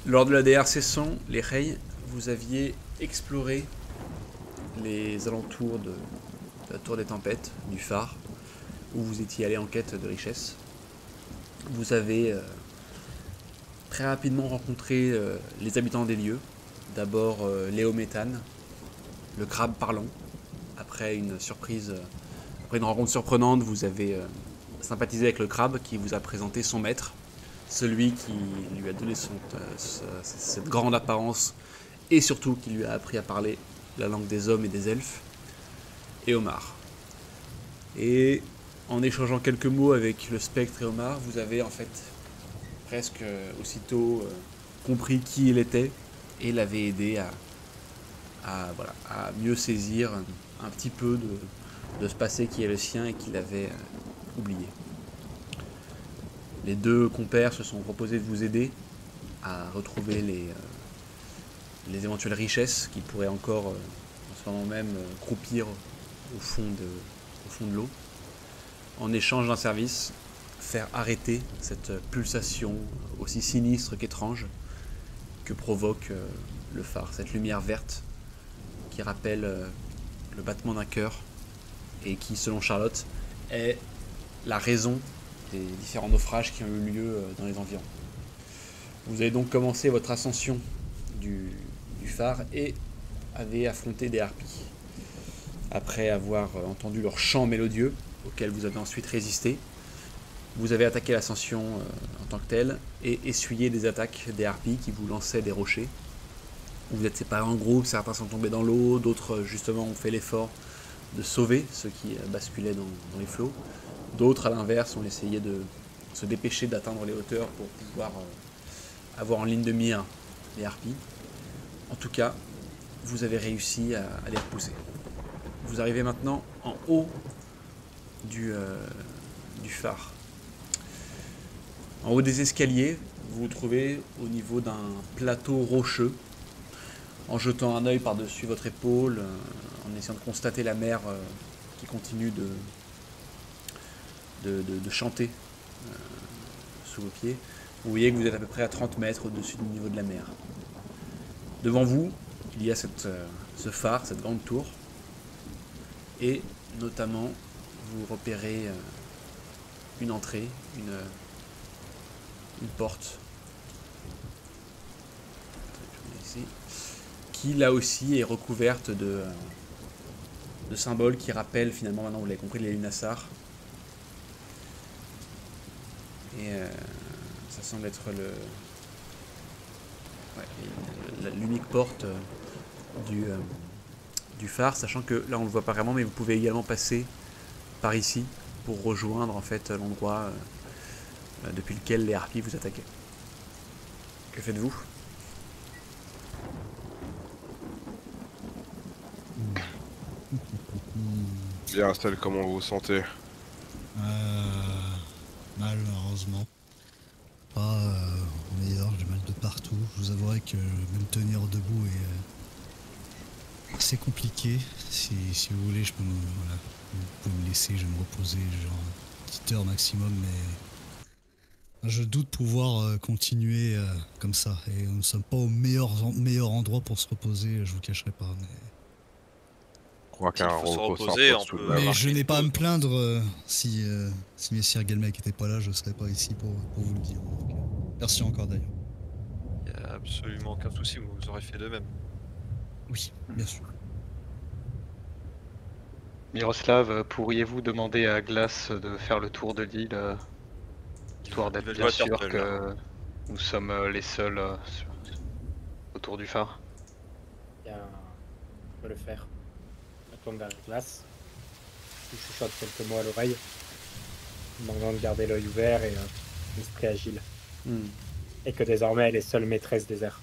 Lors de la DR-Cesson, les Rey, vous aviez exploré les alentours de la Tour des Tempêtes, du phare, où vous étiez allé en quête de richesse. Vous avez très rapidement rencontré les habitants des lieux. D'abord Léo Méthane, le crabe parlant. Après une rencontre surprenante, vous avez sympathisé avec le crabe qui vous a présenté son maître, celui qui lui a donné cette grande apparence et surtout qui lui a appris à parler la langue des hommes et des elfes, et Omar. Et en échangeant quelques mots avec le spectre et Omar, vous avez en fait presque aussitôt compris qui il était et l'avez aidé à mieux saisir un petit peu de ce passé qui est le sien et qu'il avait oublié. Les deux compères se sont proposés de vous aider à retrouver les éventuelles richesses qui pourraient encore en ce moment même croupir au fond de l'eau. En échange d'un service, faire arrêter cette pulsation aussi sinistre qu'étrange que provoque le phare, cette lumière verte qui rappelle le battement d'un cœur et qui, selon Charlotte, est la raison des différents naufrages qui ont eu lieu dans les environs. Vous avez donc commencé votre ascension du phare et avez affronté des harpies. Après avoir entendu leur chant mélodieux, auquel vous avez ensuite résisté, vous avez attaqué l'ascension en tant que telle et essuyé des attaques des harpies qui vous lançaient des rochers. Vous êtes séparés en groupes, certains sont tombés dans l'eau, d'autres justement ont fait l'effort de sauver ceux qui basculaient dans les flots. D'autres, à l'inverse, ont essayé de se dépêcher d'atteindre les hauteurs pour pouvoir avoir en ligne de mire les harpies. En tout cas, vous avez réussi à les repousser. Vous arrivez maintenant en haut du phare. En haut des escaliers, vous vous trouvez au niveau d'un plateau rocheux. En jetant un œil par-dessus votre épaule, en essayant de constater la mer qui continue de chanter sous vos pieds, vous voyez que vous êtes à peu près à 30 mètres au-dessus du niveau de la mer. Devant vous, il y a ce phare, cette grande tour, et notamment vous repérez une entrée, une porte, ici, qui là aussi est recouverte de symboles qui rappellent finalement, maintenant vous l'avez compris, les Lunassar. Et ça semble être l'unique porte du phare, sachant que là on ne le voit pas vraiment, mais vous pouvez également passer par ici pour rejoindre en fait l'endroit depuis lequel les harpies vous attaquaient. Que faites-vous ? Bien, Astel, comment vous vous sentez? Malheureusement. Pas meilleur, j'ai mal de partout. Je vous avouerai que même tenir debout est assez compliqué. Si vous voulez, voilà, vous pouvez me laisser, je vais me reposer genre une petite heure maximum, mais je doute pouvoir continuer comme ça. Et nous ne sommes pas au meilleur endroit pour se reposer, je vous cacherai pas. Mais... Je crois S'il qu'un faut se repos reposer, s'impose on tout de peut même. Mais marquer je n'ai une pas à me pause. plaindre si Messire Gelmec n'était pas là, je ne serais pas ici pour vous le dire. Donc, merci encore d'ailleurs. Il n'y a absolument aucun souci, vous aurez fait de même. Oui, bien sûr. Miroslav, pourriez-vous demander à Glace de faire le tour de l'île, histoire Il d'être va bien jouer à sûr Turtle, là. que nous sommes les seuls autour du phare? Bien, on peut le faire. Je me tourne vers la glace. Je chuchote quelques mots à l'oreille, demandant de garder l'œil ouvert et l'esprit agile. Et que désormais elle est seule maîtresse des airs.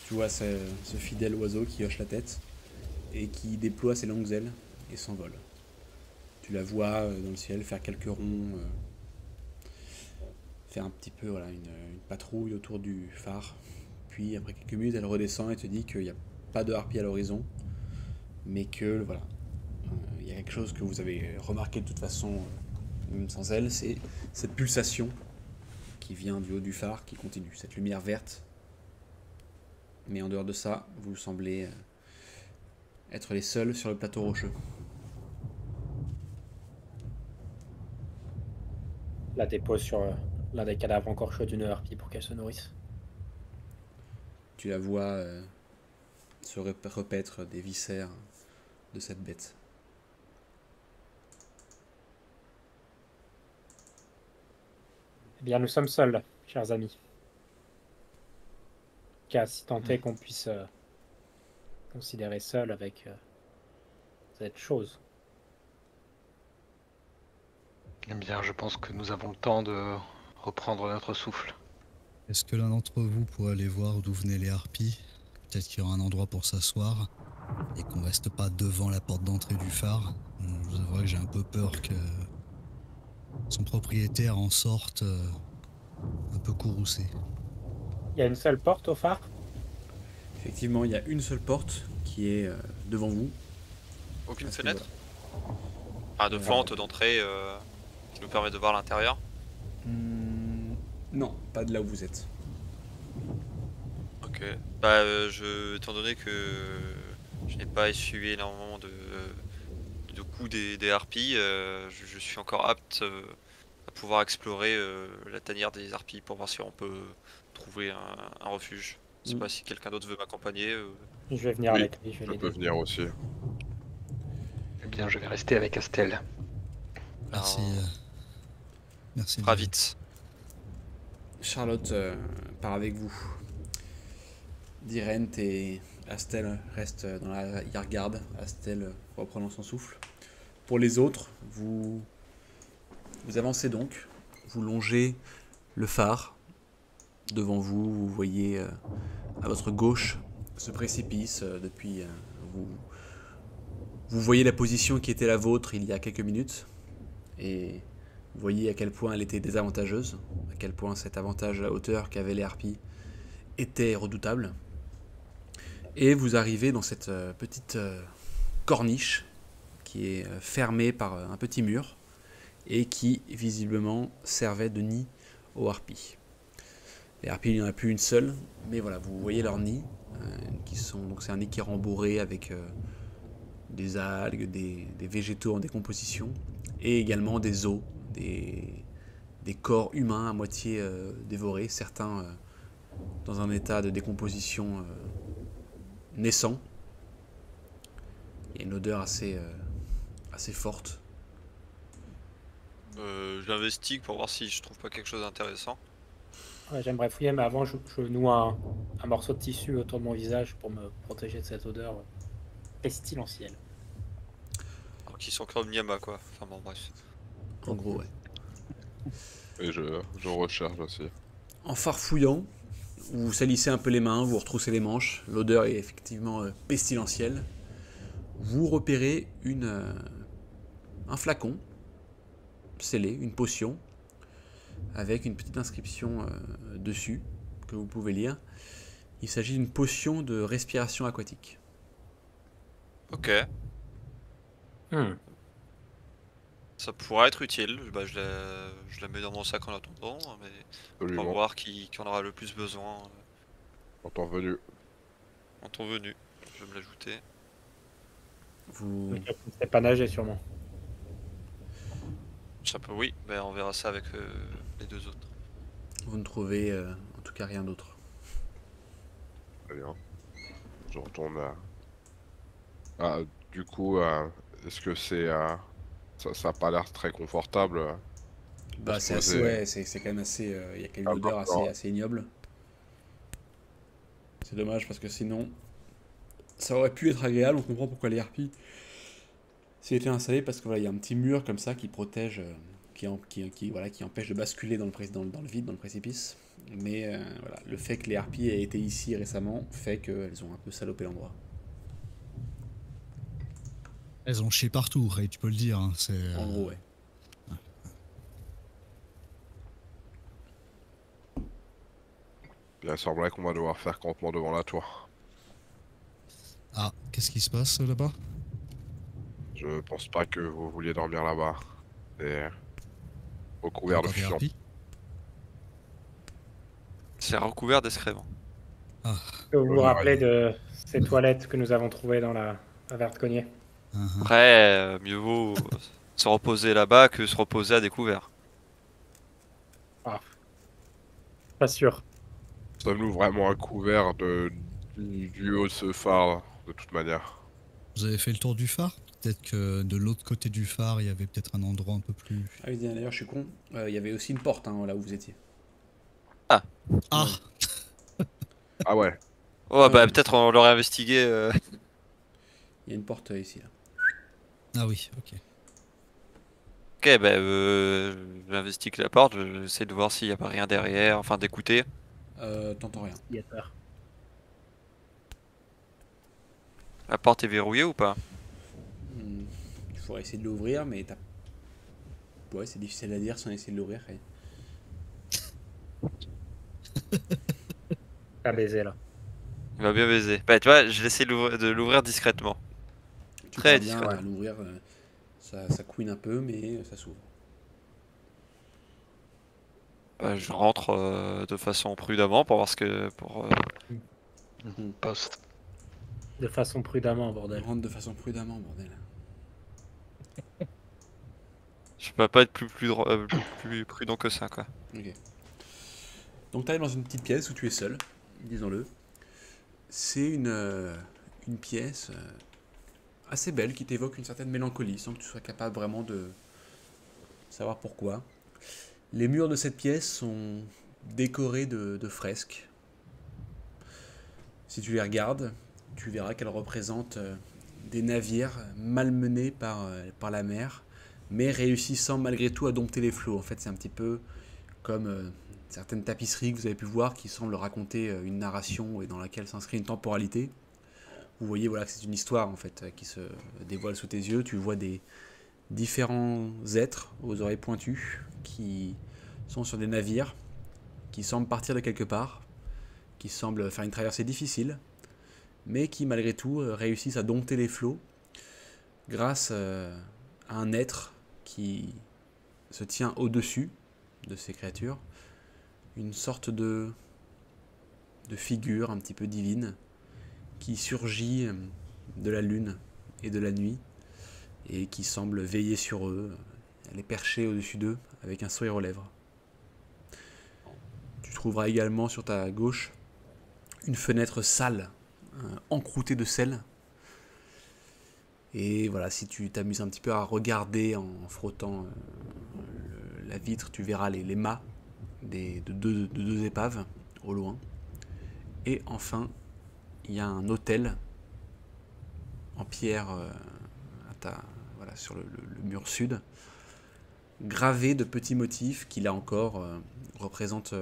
Tu vois ce fidèle oiseau qui hoche la tête et qui déploie ses longues ailes et s'envole. Tu la vois dans le ciel faire quelques ronds, faire un petit peu une patrouille autour du phare. Puis après quelques minutes, elle redescend et te dit qu'il n'y a pas de harpie à l'horizon, mais que voilà, il y a quelque chose que vous avez remarqué de toute façon, même sans elle, c'est cette pulsation qui vient du haut du phare qui continue, cette lumière verte. Mais en dehors de ça, vous semblez être les seuls sur le plateau rocheux. La dépose sur l'un des cadavres encore chaud d'une harpie pour qu'elle se nourrisse. Tu la vois se repaître des viscères de cette bête. Eh bien, nous sommes seuls, chers amis. Car si tant est qu'on puisse considérer seul avec cette chose. Eh bien, je pense que nous avons le temps de reprendre notre souffle. Est-ce que l'un d'entre vous pourrait aller voir d'où venaient les harpies? Peut-être qu'il y aura un endroit pour s'asseoir et qu'on reste pas devant la porte d'entrée du phare. Je vous avouerai que j'ai un peu peur que son propriétaire en sorte un peu courroucé. Il y a une seule porte au phare? Effectivement, il y a une seule porte qui est devant vous. Aucune Parce que fenêtre? Ah, de fente d'entrée qui nous permet de voir l'intérieur. Non, pas de là où vous êtes. Ok. Bah, étant donné que je n'ai pas essuyé énormément de coups des harpies, je suis encore apte à pouvoir explorer la tanière des harpies pour voir si on peut trouver un refuge. Je sais pas si quelqu'un d'autre veut m'accompagner. Je vais venir Oui, avec lui, je vais Je peux l'aider. venir aussi. Eh bien, je vais rester avec Astel. Merci. Merci. Très vite. Charlotte part avec vous. Dirent et Astel restent dans la reargarde. Astel reprenant son souffle. Pour les autres, vous avancez donc. Vous longez le phare. Devant vous, vous voyez à votre gauche ce précipice. Depuis, vous voyez la position qui était la vôtre il y a quelques minutes. Et vous voyez à quel point elle était désavantageuse. À quel point cet avantage à la hauteur qu'avaient les harpies était redoutable. Et vous arrivez dans cette petite corniche qui est fermée par un petit mur et qui visiblement servait de nid aux harpies. Les harpies, il n'y en a plus une seule, mais voilà, vous voyez leurs nids, donc c'est un nid qui est rembourré avec des algues, des végétaux en décomposition, et également des os, des corps humains à moitié dévorés, certains dans un état de décomposition naissant. Il y a une odeur assez forte. J'investigue pour voir si je trouve pas quelque chose d'intéressant. Ouais, j'aimerais fouiller, mais avant, je noue un morceau de tissu autour de mon visage pour me protéger de cette odeur pestilentielle. Alors qu'ils sont comme Nyama quoi. Enfin bon bref. En gros, ouais. Et je recherche aussi. En farfouillant, vous salissez un peu les mains, vous retroussez les manches. L'odeur est effectivement pestilentielle. Vous repérez un flacon scellé, une potion, avec une petite inscription dessus que vous pouvez lire. Il s'agit d'une potion de respiration aquatique. Ok. Hmm. Ça pourrait être utile. Bah, je la mets dans mon sac en attendant, mais on va Absolument. voir qui en aura le plus besoin En temps venu. en temps venu. Je vais me l'ajouter. Vous, Donc, je ne sais pas nager, sûrement. Ça peut, oui, mais on verra ça avec les deux autres. vous ne trouvez en tout cas rien d'autre. Très bien. Je retourne à... Ah, du coup, est-ce que c'est... Ça a pas l'air très confortable. Bah, c'est assez, ouais, c'est quand même assez. Il y a quand même une odeur assez ignoble. C'est dommage parce que sinon, ça aurait pu être agréable. On comprend pourquoi les harpies s'y étaient installées parce que voilà, il y a un petit mur comme ça qui protège, qui empêche de basculer dans le vide, dans le précipice. Mais voilà, le fait que les harpies aient été ici récemment fait qu'elles ont un peu salopé l'endroit. Elles ont chié partout, Ray, tu peux le dire. Hein, c'est, En gros, ouais. Il semblerait qu'on va devoir faire campement devant la tour. Ah, qu'est-ce qui se passe là-bas? Je pense pas que vous vouliez dormir là-bas. Et au couvert de Encore des fusion. harpies c'est recouvert discrètement. Vous vous Ouais, rappelez ouais. de ces toilettes que nous avons trouvées dans la verte cognée? Après, mieux vaut se reposer là-bas que se reposer à découvert. Ah, pas sûr. Sommes-nous vraiment un couvert du haut de ce phare, de toute manière? Vous avez fait le tour du phare? Peut-être que de l'autre côté du phare, il y avait peut-être un endroit un peu plus... Ah oui, d'ailleurs, je suis con. Il y avait aussi une porte hein, là où vous étiez. Ah Ouais. Ah ouais. Oh, bah Ouais, peut-être on l'aurait investigué. Il y a une porte ici. Là. Ah oui, ok. Ok, bah j'investigue la porte, j'essaie de voir s'il n'y a pas rien derrière, enfin d'écouter. T'entends rien. Il y a peur. La porte est verrouillée ou pas? Il faudrait essayer de l'ouvrir, mais t'as. Ouais, c'est difficile à dire sans essayer de l'ouvrir. Pas baiser là. Il va bien baiser. Bah tu vois, je vais essayer de l'ouvrir discrètement. Tu Très parviens discrètement. à l'ouvrir. Ça couine un peu, mais ça s'ouvre. Bah, je rentre de façon prudemment pour voir ce que... Poste. De façon prudemment, bordel. Rentre de façon prudemment, bordel. Je peux pas être plus prudent que ça, quoi. Ok. Donc t'arrives dans une petite pièce où tu es seul, disons-le. C'est une pièce assez belle qui t'évoque une certaine mélancolie, sans que tu sois capable vraiment de savoir pourquoi. Les murs de cette pièce sont décorés de fresques. Si tu les regardes, tu verras qu'elles représentent des navires malmenés par la mer, mais réussissant malgré tout à dompter les flots. En fait, c'est un petit peu comme certaines tapisseries que vous avez pu voir qui semblent raconter une narration et dans laquelle s'inscrit une temporalité. Vous voyez voilà, que c'est une histoire en fait qui se dévoile sous tes yeux. Tu vois des différents êtres aux oreilles pointues qui sont sur des navires, qui semblent partir de quelque part, qui semblent faire une traversée difficile, mais qui malgré tout réussissent à dompter les flots grâce à un être qui se tient au-dessus de ces créatures, une sorte de figure un petit peu divine qui surgit de la lune et de la nuit et qui semble veiller sur eux. Elle est perchée au-dessus d'eux avec un sourire aux lèvres. Tu trouveras également sur ta gauche une fenêtre sale, encroûtée de sel. Et voilà, si tu t'amuses un petit peu à regarder en frottant la vitre, tu verras les mâts de deux épaves au loin. Et enfin, il y a un autel en pierre voilà, sur le mur sud, gravé de petits motifs qui là encore représentent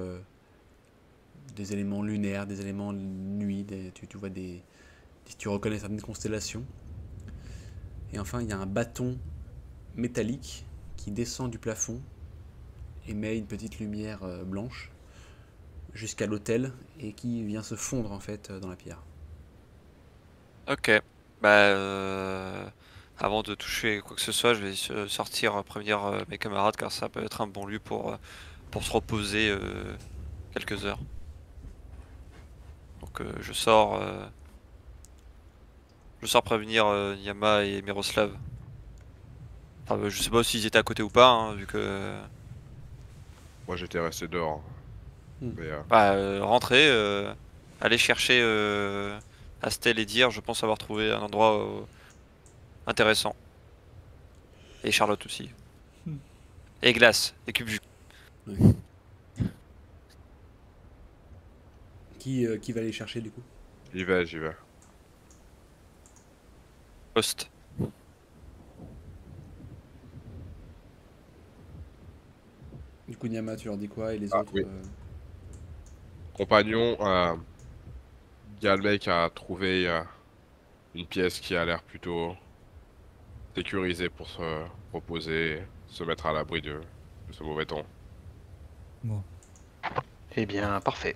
des éléments lunaires, des éléments nuit, tu vois tu reconnais certaines constellations. Et enfin, il y a un bâton métallique qui descend du plafond, émet une petite lumière blanche jusqu'à l'autel et qui vient se fondre en fait dans la pierre. Ok. Bah avant de toucher quoi que ce soit, je vais sortir prévenir mes camarades car ça peut être un bon lieu pour se reposer quelques heures. Donc je sors prévenir Yama et Miroslav. Enfin, je sais pas s'ils étaient à côté ou pas, hein, vu que Moi j'étais resté dehors. Mais rentrer, aller chercher Astel et dire, je pense avoir trouvé un endroit intéressant. Et Charlotte aussi. Et Glace, et Cube. Ouais. Qui va aller chercher du coup? j'y vais. Poste. Du coup, Nyama, tu leur dis quoi et les Ah, autres oui. Compagnon, il y a le mec qui a trouvé une pièce qui a l'air plutôt sécurisée pour se reposer, se mettre à l'abri de ce mauvais temps. Bon, Eh bien, parfait.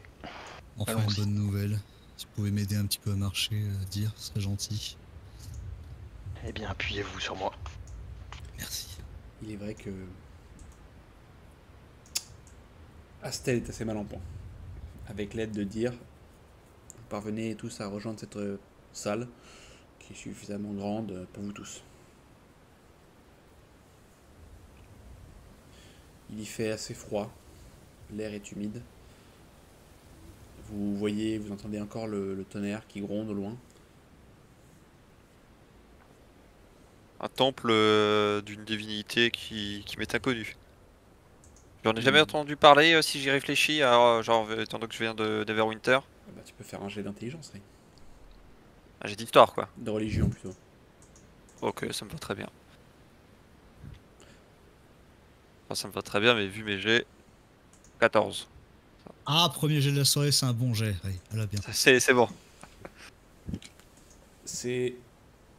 enfin Allons-y. une bonne nouvelle. Si vous pouvez m'aider un petit peu à marcher, dire, ce serait gentil. Eh bien, appuyez-vous sur moi. Merci. Il est vrai que Astel est assez mal en point. avec l'aide de Dir, vous parvenez tous à rejoindre cette salle qui est suffisamment grande pour vous tous. Il y fait assez froid, l'air est humide. Vous voyez, vous entendez encore le tonnerre qui gronde au loin. Un temple d'une divinité qui m'est inconnue. J'en ai jamais Hmm. entendu parler si j'y réfléchis, alors, genre, étant donné que je viens d'Everwinter. Ah bah, tu peux faire un jet d'intelligence, oui. Ah, j'ai d'histoire quoi. De religion plutôt. Ok, ça me va très bien. Enfin, ça me va très bien, mais vu mes jets, 14. Ah, premier jet de la soirée, c'est un bon jet. Oui, elle a bien. C'est bon. C'est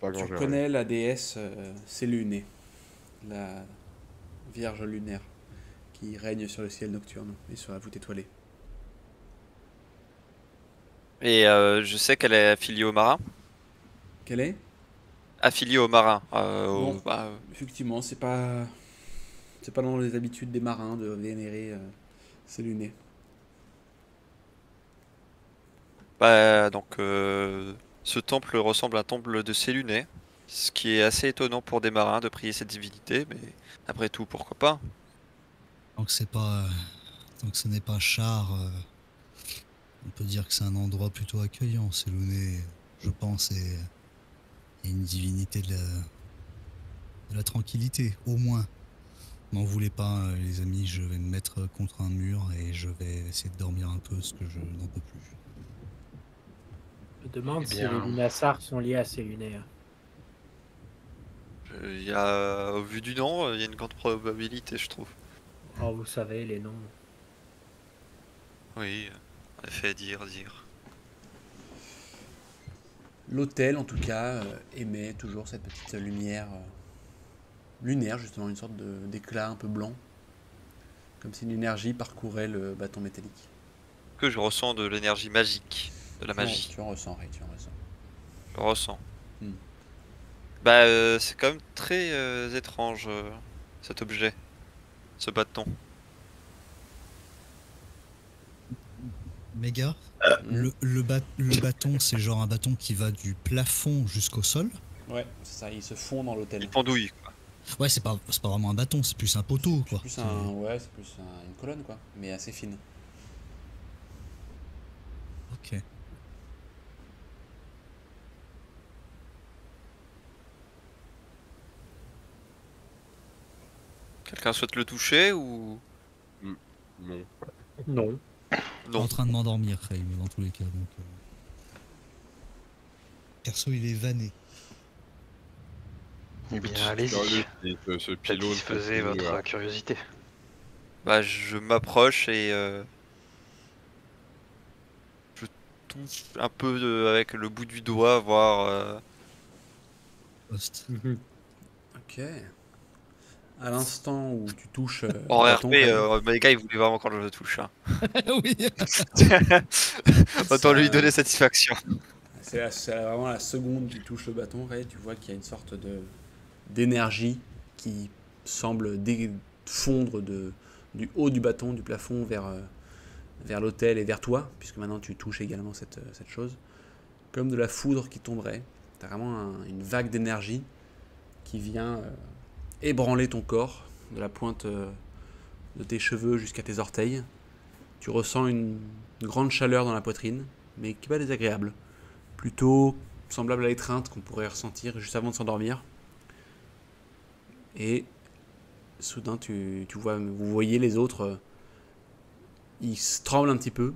Pas grand Tu chose. connais la déesse Séluné, la Vierge lunaire, qui règne sur le ciel nocturne et sur la voûte étoilée. Et je sais qu'elle est affiliée aux marins. Quelle est? Affiliée aux marins. Non. Effectivement, c'est pas dans les habitudes des marins de vénérer Séluné. Donc, ce temple ressemble à un temple de Séluné. Ce qui est assez étonnant pour des marins de prier cette divinité, mais après tout, pourquoi pas. Tant que c'est pas, tant que ce n'est pas Char, on peut dire que c'est un endroit plutôt accueillant. Sélouné, je pense, est une divinité de la tranquillité, au moins. N'en voulez pas, les amis, je vais me mettre contre un mur et je vais essayer de dormir un peu, ce que je n'en peux plus. Je me demande Eh si bien. les lunassars sont liés à ces lunaires. Au vu du nom, il y a une grande probabilité, je trouve. Oh, vous savez, les noms. Oui, en effet, dire. L'hôtel, en tout cas, émet toujours cette petite lumière lunaire, justement, une sorte d'éclat un peu blanc, comme si une énergie parcourait le bâton métallique. Que je ressens de l'énergie magique, de la magie. Tu en ressens, Ray, tu en ressens. Je ressens. Hmm. C'est quand même très étrange cet objet, ce bâton. Méga, Hmm. le bâton, c'est genre un bâton qui va du plafond jusqu'au sol. Ouais, c'est ça, il se fond dans l'hôtel. Il pendouille, quoi. Ouais, c'est pas vraiment un bâton, c'est plus un poteau, quoi. C'est plus une colonne, quoi, mais assez fine. Ok. Quelqu'un souhaite le toucher ou Non. Non. Je suis non? en train de m'endormir, Ray, mais dans tous les cas, donc. Perso, il est vanné. Eh bien, Petit allez-y. curieux qui se pylône Satisfaisez continue votre à- curiosité. Je m'approche et je touche un peu avec le bout du doigt, voir. Poste. Ok. À l'instant où tu touches En le RP, bâton, Ray, les gars, ils voulaient vraiment quand je le touche. Hein. Oui. Autant lui Ça- donner satisfaction. c'est vraiment la seconde où tu touches le bâton, Ray, tu vois qu'il y a une sorte d'énergie qui semble fondre du haut du bâton, du plafond vers l'autel et vers toi, puisque maintenant tu touches également cette chose, comme de la foudre qui tomberait. Tu as vraiment une vague d'énergie qui vient ébranler ton corps, de la pointe de tes cheveux jusqu'à tes orteils. Tu ressens une grande chaleur dans la poitrine, mais qui n'est pas désagréable. Plutôt semblable à l'étreinte qu'on pourrait ressentir juste avant de s'endormir. Et soudain, vous voyez les autres, ils se tremblent un petit peu,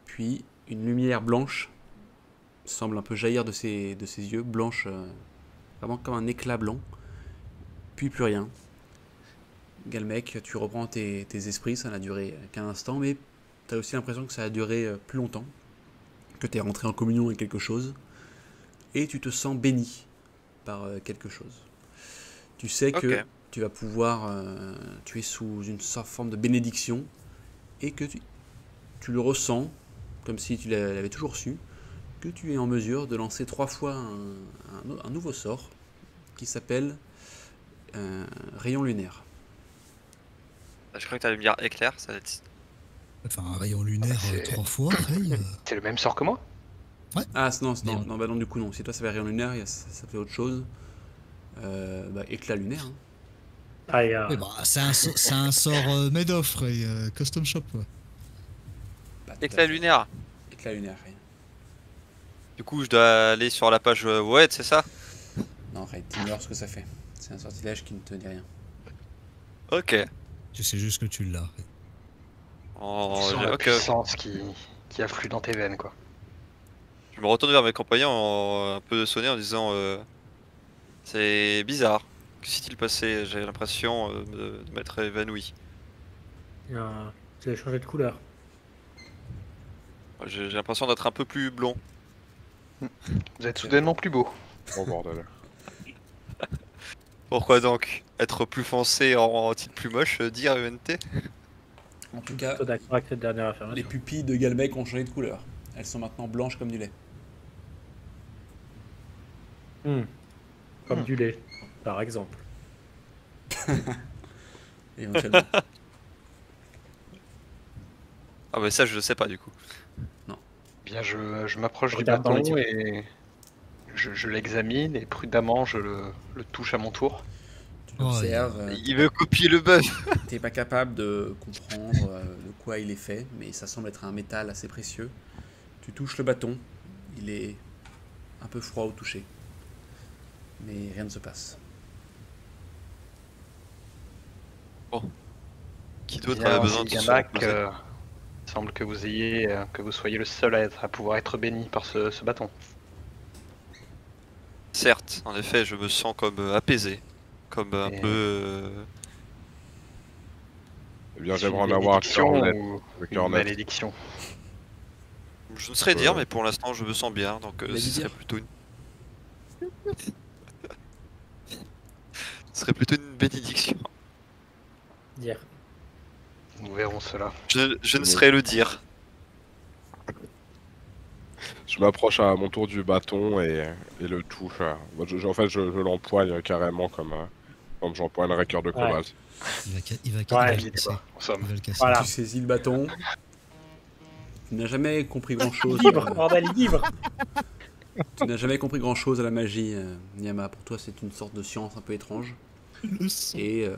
puis une lumière blanche semble un peu jaillir de ses yeux, blanche, vraiment comme un éclat blanc, puis plus rien. Galmec, tu reprends tes esprits, ça n'a duré qu'un instant, mais tu as aussi l'impression que ça a duré plus longtemps, que tu es rentré en communion avec quelque chose, et tu te sens béni par quelque chose. Tu sais que Ok. tu vas pouvoir, tu es sous une forme de bénédiction, et que tu le ressens, comme si tu l'avais toujours su, que tu es en mesure de lancer 3 fois un nouveau sort, qui s'appelle Rayon lunaire. Je crois que t'allais me dire éclair, ça va être. Enfin, un rayon lunaire C'est- 3 fois, Ray. C'est le même sort que moi? Ah, non, Mais non, on- non, bah non, du coup, non. Si toi ça fait rayon lunaire, ça fait autre chose. Bah, éclat lunaire. Hein. Ah, il y a... Ouais, bah, c'est un sort made of, Ray, custom shop, quoi. Pas tout à Éclat fait. lunaire. Éclat lunaire, Ray. Du coup, je dois aller sur la page web, c'est ça? Non, Ray, t'ignores ce que ça fait. C'est un sortilège qui ne te dit rien. Ok. Tu sais juste que tu l'as. Ray. Oh, Tu sens la ok. puissance qui afflue dans tes veines, quoi. Je me retourne vers mes compagnons un peu sonné en disant c'est bizarre. Que s'est-il passé? J'ai l'impression de m'être évanoui. Tu as changé de couleur. J'ai l'impression d'être un peu plus blond. Vous êtes soudainement plus beau. Oh bordel. Pourquoi donc? Être plus foncé en titre plus moche, dire UNT? En tout cas, Plutôt d'accord avec cette dernière les affirmation. pupilles de Galbec ont changé de couleur. Elles sont maintenant blanches comme du lait. Comme du lait, par exemple. Éventuellement. Ah bah ça je le sais pas du coup. Bien, je m'approche du Regarde dans bâton les et je l'examine et prudemment je le touche à mon tour. Tu Oh, l'observes. Il veut copier le bug. T'es pas capable de comprendre de quoi il est fait, mais ça semble être un métal assez précieux. Tu touches le bâton, il est un peu froid au toucher. Mais rien ne se passe. Qui d'autre Bien, avait besoin de se Yamac, reposer? il semble que vous soyez le seul à pouvoir être béni par ce bâton. Certes, en effet, je me sens comme apaisé. Comme un Et- peu... Eh bien, C'est j'aimerais une en avoir un cœur bénédiction net. ou Le une cœur net. malédiction. Je ne saurais dire, mais pour l'instant je me sens bien, donc Il a ce dit serait dire. plutôt une... Ce serait plutôt une bénédiction. Dire. Nous verrons cela. Je ne saurais le dire. Je m'approche à mon tour du bâton et le touche. Moi, en fait, je l'empoigne carrément comme j'empoignerais cœur de cobalt. Il va Ouais, le Vite, casser. quoi, en somme. Il va le casser. Voilà. Tu saisis le bâton. Tu n'as jamais compris grand chose. Libre, bordel, libre. Tu n'as jamais compris grand chose à la magie, Nyama. Pour toi, c'est une sorte de science un peu étrange. Le son. Et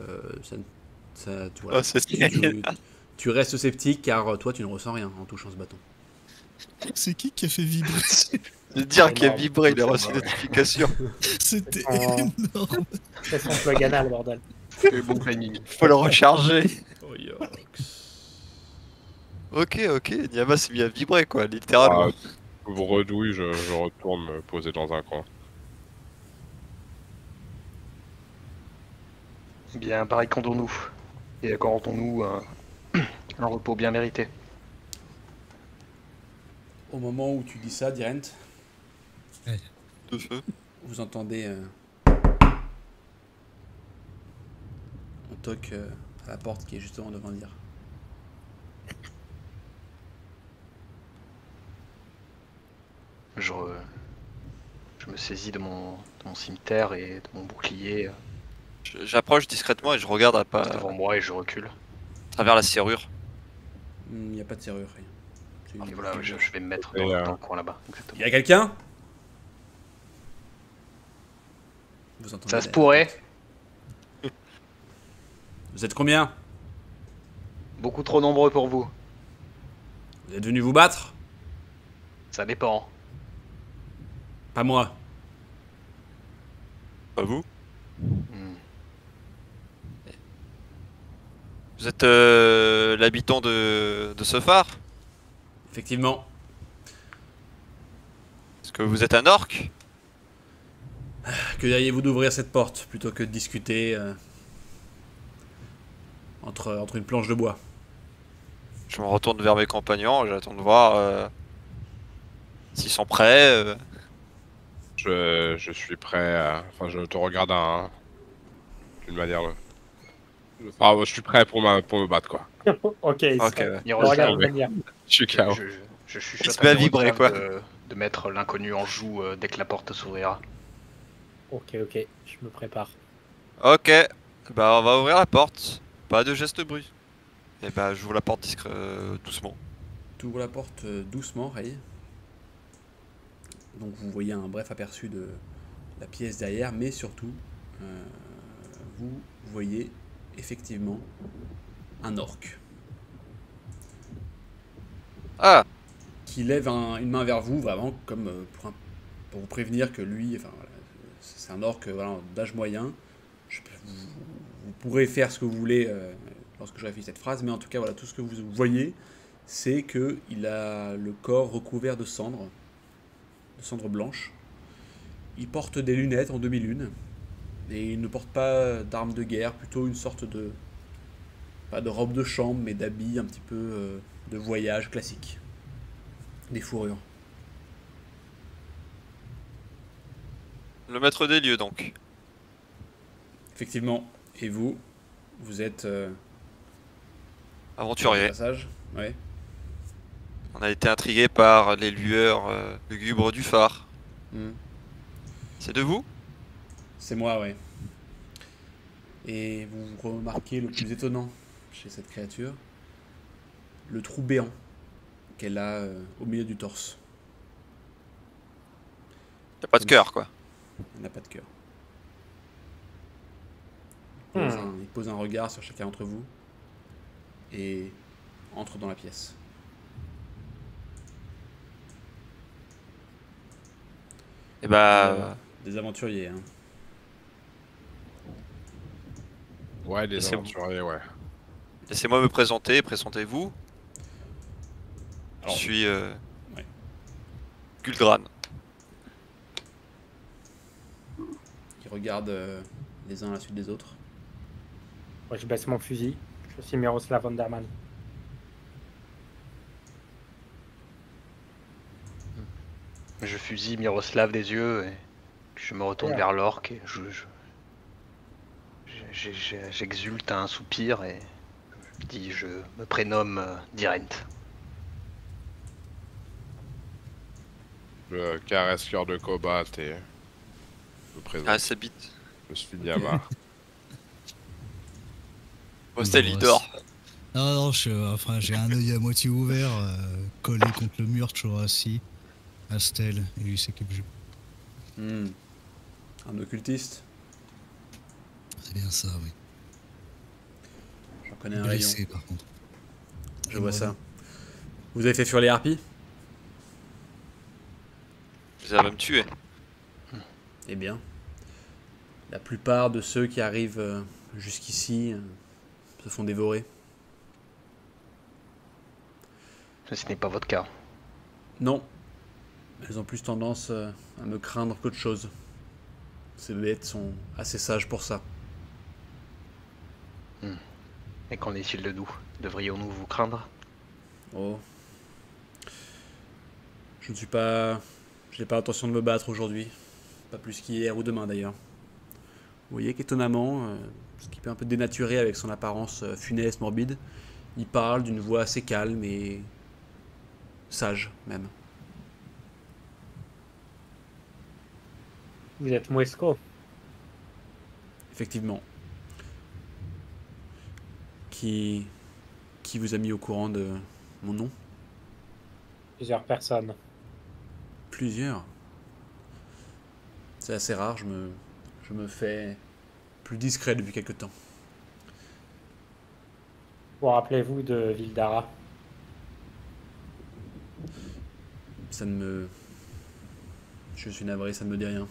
voilà. Oh, c'est Tu restes sceptique car toi, tu ne ressens rien en touchant ce bâton. C'est qui a fait vibrer? de dire qu'il a Énorme. vibré, il a C'est reçu une énorme. notification. C'était Oh. énorme. C'est son plug anal, bordel. C'est bon planning. Faut le recharger. Oh, Ok, Nyama s'est mis à vibrer quoi, littéralement. Vous redouille, je retourne me poser dans un coin. Bien, barricadons-nous et accordons-nous un repos bien mérité. Au moment où tu dis ça, Dirent, De feu. vous entendez on toque à la porte qui est justement devant Dire. Je me saisis de mon cimetière et de mon bouclier J'approche discrètement et je regarde à devant moi et je recule. travers la serrure. Il n'y a pas de serrure, rien. C'est une- Et voilà, je vais me mettre Et, dans le coin là-bas. Exactement. Il y a quelqu'un? Vous entendez Ça se derrière. pourrait. Vous êtes combien? Beaucoup trop nombreux pour vous. Vous êtes venu vous battre? Ça dépend. Pas moi. Pas vous? Hmm. Vous êtes l'habitant de ce phare? Effectivement. Est-ce que vous êtes un orc? Que diriez-vous d'ouvrir cette porte plutôt que de discuter entre une planche de bois? Je me retourne vers mes compagnons, j'attends de voir s'ils sont prêts. Je suis prêt. Enfin, je te regarde d'une manière. Enfin, je suis prêt pour me battre, quoi. Ok, Ok, ouais. Il regarde ouais. de manière. Je suis KO. Je Il chuchote se met à à vibrer, quoi. de mettre l'inconnu en joue dès que la porte s'ouvrira. Ok, je me prépare. Ok, bah on va ouvrir la porte. Pas de geste bruit. Et bah j'ouvre la porte doucement. Tu ouvres la porte doucement, Ray. Donc vous voyez un bref aperçu de la pièce derrière, mais surtout, vous voyez effectivement un orc Ah! qui lève une main vers vous, vraiment comme pour vous prévenir que lui, enfin, voilà, c'est un orc voilà, d'âge moyen. Vous pourrez faire ce que vous voulez lorsque j'aurai fini cette phrase, mais en tout cas, voilà, tout ce que vous voyez, c'est qu'il a le corps recouvert de cendres blanches. Il porte des lunettes en demi-lune, et il ne porte pas d'armes de guerre, plutôt une sorte de, pas de robe de chambre, mais d'habit un petit peu de voyage classique. Des fourrures. Le maître des lieux donc. Effectivement. Et vous, vous êtes Aventurier. passage. Ouais. On a été intrigué par les lueurs lugubres du phare. Hmm. C'est de vous? C'est moi, ouais. Et vous remarquez le plus étonnant chez cette créature, le trou béant qu'elle a au milieu du torse. Y'a pas de cœur quoi. Elle n'a pas de cœur. Il pose un regard sur chacun d'entre vous et entre dans la pièce. Et bah... Des aventuriers, hein. Ouais, des C'est bon. aventuriers, ouais. Laissez-moi me présenter, présentez-vous. Je Alors, suis ouais. Guldran. Qui regardent les uns à la suite des autres. Moi, je baisse mon fusil. Je suis Miroslav Vanderman. Je fusille Miroslav des yeux et je me retourne vers l'orc et j'exulte à un soupir et je dis je me prénomme Dirent. Je caresse cœur de cobalt et me présente. Ah, c'est bite. Je suis Diama. Hostel, il dort. Non, j'ai un œil à moitié ouvert, collé contre le mur, toujours assis. Astel, et lui c'est Kebju. Un occultiste. C'est bien ça, oui. J'en connais un Blessé rayon. par contre. Je vois ça. Vous avez fait fuir les harpies? Vous allez me tuer. Eh bien, la plupart de ceux qui arrivent jusqu'ici se font dévorer. Ce n'est pas votre cas. Non, elles ont plus tendance à me craindre qu'autre chose. Ces bêtes sont assez sages pour ça. Et qu'en est-il de nous? Devrions-nous vous craindre? Oh. Je n'ai pas l'intention de me battre aujourd'hui. Pas plus qu'hier ou demain d'ailleurs. Vous voyez qu'étonnamment, ce qui peut un peu dénaturer avec son apparence funeste, morbide, il parle d'une voix assez calme et sage même. Vous êtes Muesco. Effectivement. Qui vous a mis au courant de mon nom? Plusieurs personnes. Plusieurs. C'est assez rare, je me fais plus discret depuis quelque temps. Vous rappelez-vous de Vildara? Ça ne me... Je suis navré, ça ne me dit rien.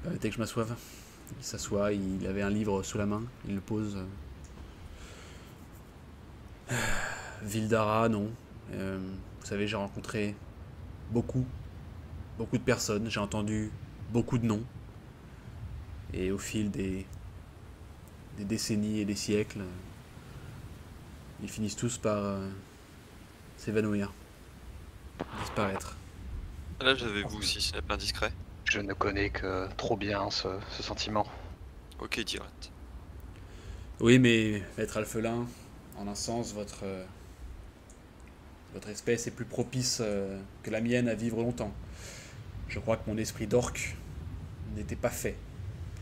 Permettez que je m'assoive. Il s'assoit, il avait un livre sous la main, il le pose. Vildara, non. Vous savez, j'ai rencontré beaucoup de personnes, j'ai entendu beaucoup de noms. Et au fil des décennies et des siècles, ils finissent tous par s'évanouir, disparaître. Là, j'avais vous aussi, ce n'est pas indiscret. Je ne connais que trop bien ce sentiment. Ok, direct. Oui, mais maître Alphelin, en un sens, votre espèce est plus propice que la mienne à vivre longtemps. Je crois que mon esprit d'orc n'était pas fait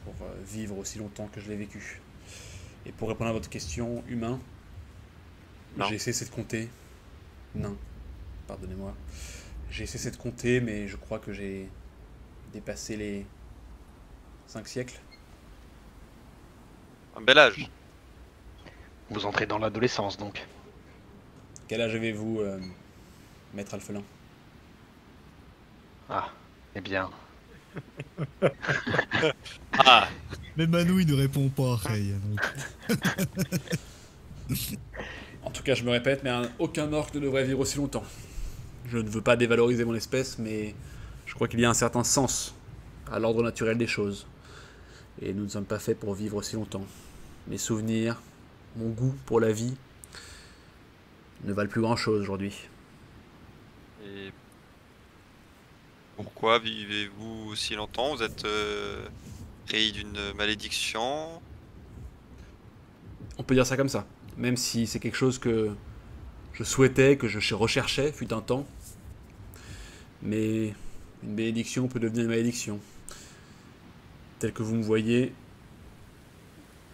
pour vivre aussi longtemps que je l'ai vécu. Et pour répondre à votre question, humain, Non. J'ai cessé de compter. Non, pardonnez-moi. J'ai cessé de compter, mais je crois que j'ai dépassé les 5 siècles. Un bel âge. Vous entrez dans l'adolescence donc. Quel âge avez-vous, maître Alphelin? Ah, eh bien, Ah, Mais Manou, il ne répond pas, Ray. Donc... En tout cas, je me répète, mais aucun orc ne devrait vivre aussi longtemps. Je ne veux pas dévaloriser mon espèce, mais je crois qu'il y a un certain sens à l'ordre naturel des choses. Et nous ne sommes pas faits pour vivre aussi longtemps. Mes souvenirs, mon goût pour la vie ne valent plus grand-chose aujourd'hui. et pourquoi vivez-vous aussi longtemps? Vous êtes pris d'une malédiction? On peut dire ça comme ça. Même si c'est quelque chose que je souhaitais, que je recherchais, fut un temps. Mais une bénédiction peut devenir une malédiction. Tel que vous me voyez,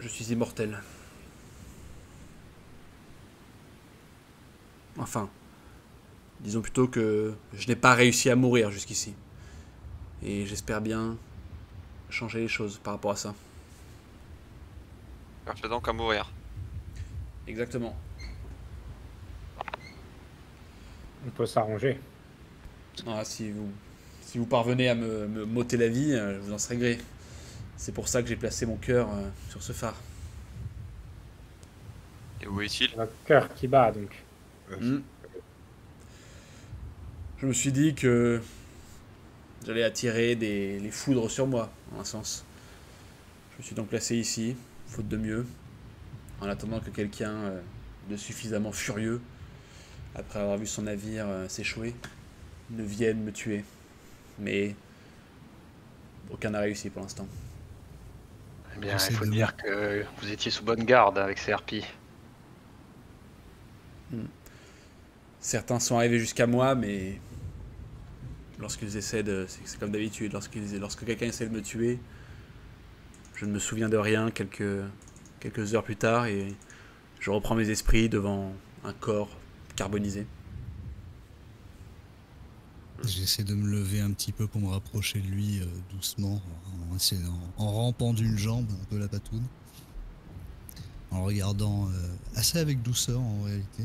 je suis immortel. Enfin, disons plutôt que je n'ai pas réussi à mourir jusqu'ici. Et j'espère bien changer les choses par rapport à ça. Cherchez donc à mourir. Exactement. On peut s'arranger. Ah, si vous parvenez à me m'ôter la vie, je vous en serai gré. C'est pour ça que j'ai placé mon cœur sur ce phare. Et où est-il? Un cœur qui bat donc. Hmm. Je me suis dit que j'allais attirer les foudres sur moi, en un sens. Je me suis donc placé ici, faute de mieux, en attendant que quelqu'un de suffisamment furieux, après avoir vu son navire s'échouer, ne vienne me tuer. Mais aucun n'a réussi pour l'instant. eh bien, J'essaie il faut de dire que vous étiez sous bonne garde avec ces harpies. Certains sont arrivés jusqu'à moi, mais lorsqu'ils essaient de... C'est comme d'habitude, lorsque quelqu'un essaie de me tuer, je ne me souviens de rien quelques heures plus tard et je reprends mes esprits devant un corps carbonisé. J'essaie de me lever un petit peu pour me rapprocher de lui doucement, en rampant d'une jambe, un peu la patoune. En le regardant assez avec douceur en réalité.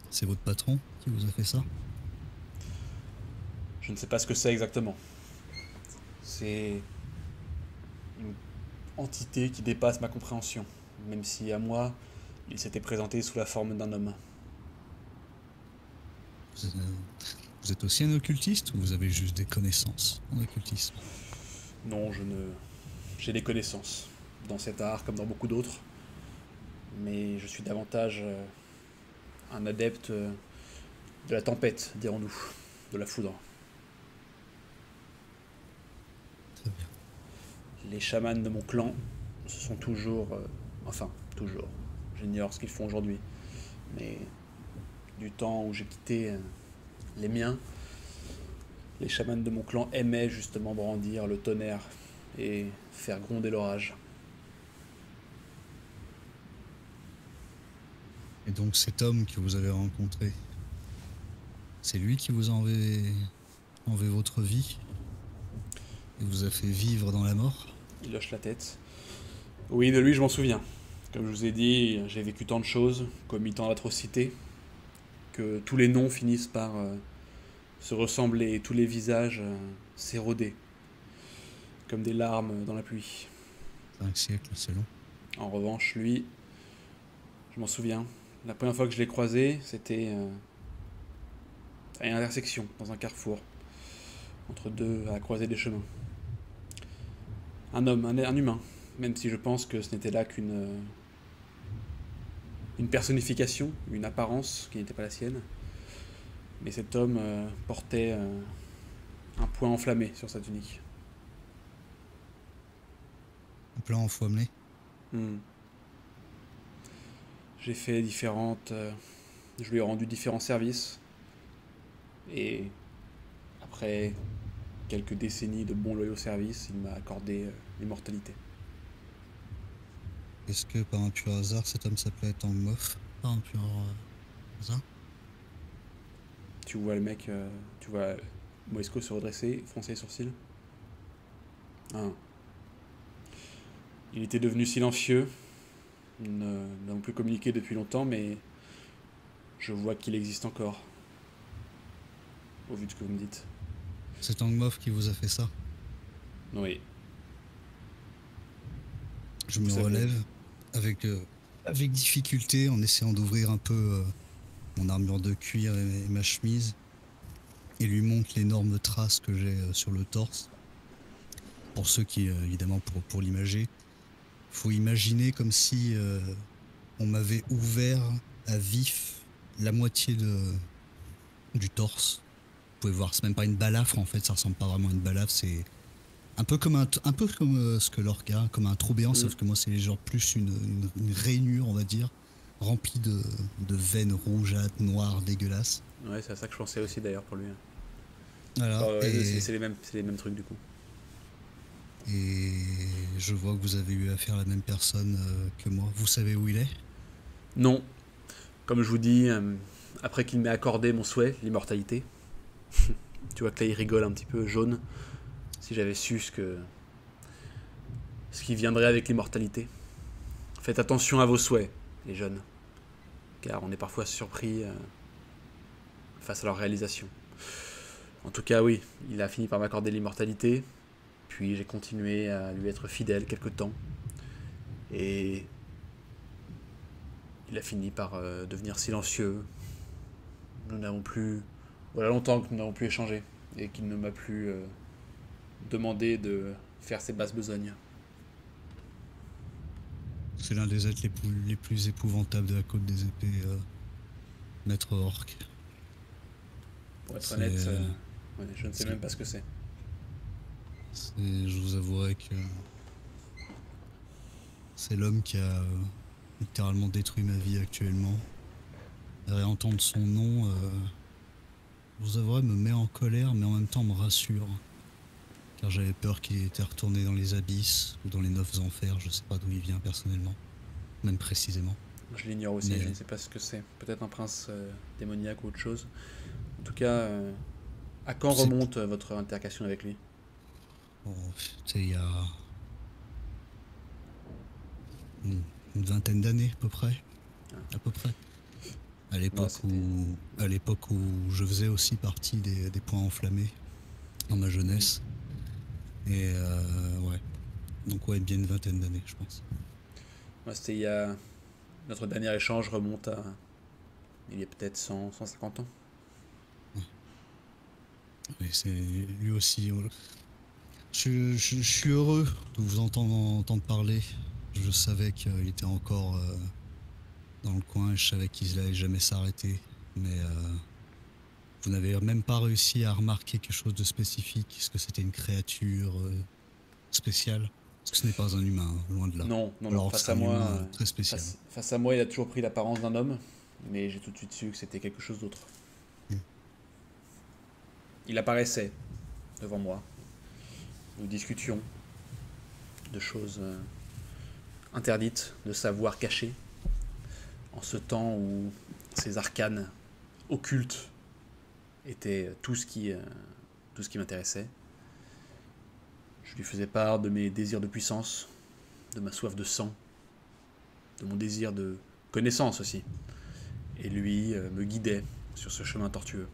C'est votre patron qui vous a fait ça? Je ne sais pas ce que c'est exactement. C'est une entité qui dépasse ma compréhension, même si à moi, il s'était présenté sous la forme d'un homme. Vous êtes aussi un occultiste ou vous avez juste des connaissances en occultisme? Non, j'ai des connaissances dans cet art comme dans beaucoup d'autres, mais je suis davantage un adepte de la tempête, dirons-nous, de la foudre. Très bien. Les chamans de mon clan se sont toujours... enfin, toujours. J'ignore ce qu'ils font aujourd'hui. Mais du temps où j'ai quitté les miens, les chamans de mon clan aimaient justement brandir le tonnerre et faire gronder l'orage. Et donc cet homme que vous avez rencontré, c'est lui qui vous a enlevé votre vie et vous a fait vivre dans la mort? Il hoche la tête. Oui, de lui je m'en souviens. Comme je vous ai dit, j'ai vécu tant de choses, commis tant d'atrocités, que tous les noms finissent par se ressembler, tous les visages s'éroder, comme des larmes dans la pluie. 5 siècles, c'est long. En revanche, lui, je m'en souviens, la première fois que je l'ai croisé, c'était à une intersection, dans un carrefour, entre deux, à la croisée des chemins. Un homme, un humain, même si je pense que ce n'était là qu'une une personnification, une apparence qui n'était pas la sienne. Mais cet homme portait un point enflammé sur sa tunique. Un plan enflammé. J'ai fait différentes... je lui ai rendu différents services. Et après quelques décennies de bons loyaux services, il m'a accordé l'immortalité. Est-ce que par un pur hasard cet homme s'appelait Tangmof pas un pur hasard. Tu vois le mec, tu vois Moesco se redresser, froncer les sourcils. Ah. Il était devenu silencieux. Nous n'avons plus communiqué depuis longtemps, mais je vois qu'il existe encore. Au vu de ce que vous me dites. C'est Angmoff qui vous a fait ça. Oui. Je Vous me savez. relève avec difficulté en essayant d'ouvrir un peu mon armure de cuir et ma chemise et lui montre l'énorme trace que j'ai sur le torse. Pour ceux qui, évidemment, pour l'imager, faut imaginer comme si on m'avait ouvert à vif la moitié du torse. Vous pouvez voir, c'est même pas une balafre en fait, ça ressemble pas vraiment à une balafre, c'est un peu comme ce que l'orque a, comme un trou béant, sauf que moi c'est genre plus une rainure, on va dire, remplie de veines rougeâtres, noires, dégueulasses. Ouais, c'est à ça que je pensais aussi d'ailleurs pour lui. Voilà. Ouais, et, c'est les mêmes trucs du coup. et je vois que vous avez eu affaire à la même personne que moi. Vous savez où il est? Non. Comme je vous dis, après qu'il m'ait accordé mon souhait, l'immortalité, tu vois que là il rigole un petit peu jaune. Si j'avais su ce qui viendrait avec l'immortalité. Faites attention à vos souhaits, les jeunes. Car on est parfois surpris face à leur réalisation. En tout cas, oui, il a fini par m'accorder l'immortalité. Puis j'ai continué à lui être fidèle quelque temps. Et il a fini par devenir silencieux. Nous n'avons plus... Voilà longtemps que nous n'avons plus échangé. Et qu'il ne m'a plus demandé de faire ses basses besognes. C'est l'un des êtres les plus épouvantables de la côte des épées, Maître Orc. Pour être C'est, honnête, ouais, je ne sais c'est- même pas ce que c'est. Je vous avouerai que c'est l'homme qui a littéralement détruit ma vie actuellement. Réentendre son nom, je vous avouerai, me met en colère, mais en même temps me rassure. Car j'avais peur qu'il était retourné dans les abysses ou dans les 9 enfers, je sais pas d'où il vient personnellement, même précisément. Je l'ignore aussi, Mais- je ne sais pas ce que c'est. Peut-être un prince démoniaque ou autre chose. En tout cas, à quand C'est- remonte votre intercation avec lui? Bon, tu sais, il y a une vingtaine d'années à peu près. À peu près. À l'époque où je faisais aussi partie des points enflammés dans ma jeunesse. Et ouais. Donc ouais, bien une vingtaine d'années, je pense. Moi, c'était il y a... Notre dernier échange remonte à... Il y a peut-être 100, 150 ans. Oui, c'est lui aussi. Je suis heureux de vous entendre parler. Je savais qu'il était encore dans le coin et je savais qu'il n'allait jamais s'arrêter. Mais vous n'avez même pas réussi à remarquer quelque chose de spécifique. Est-ce que c'était une créature spéciale? Parce que ce n'est pas un humain, hein, loin de là. Non, non, non. Alors, Face c'est à un moi, humain très spécial. face à moi, il a toujours pris l'apparence d'un homme, mais j'ai tout de suite su que c'était quelque chose d'autre. Il apparaissait devant moi. Nous discutions de choses interdites, de savoirs cachés, en ce temps où ces arcanes occultes étaient tout ce qui m'intéressait. Je lui faisais part de mes désirs de puissance, de ma soif de sang, de mon désir de connaissance aussi. Et lui me guidait sur ce chemin tortueux.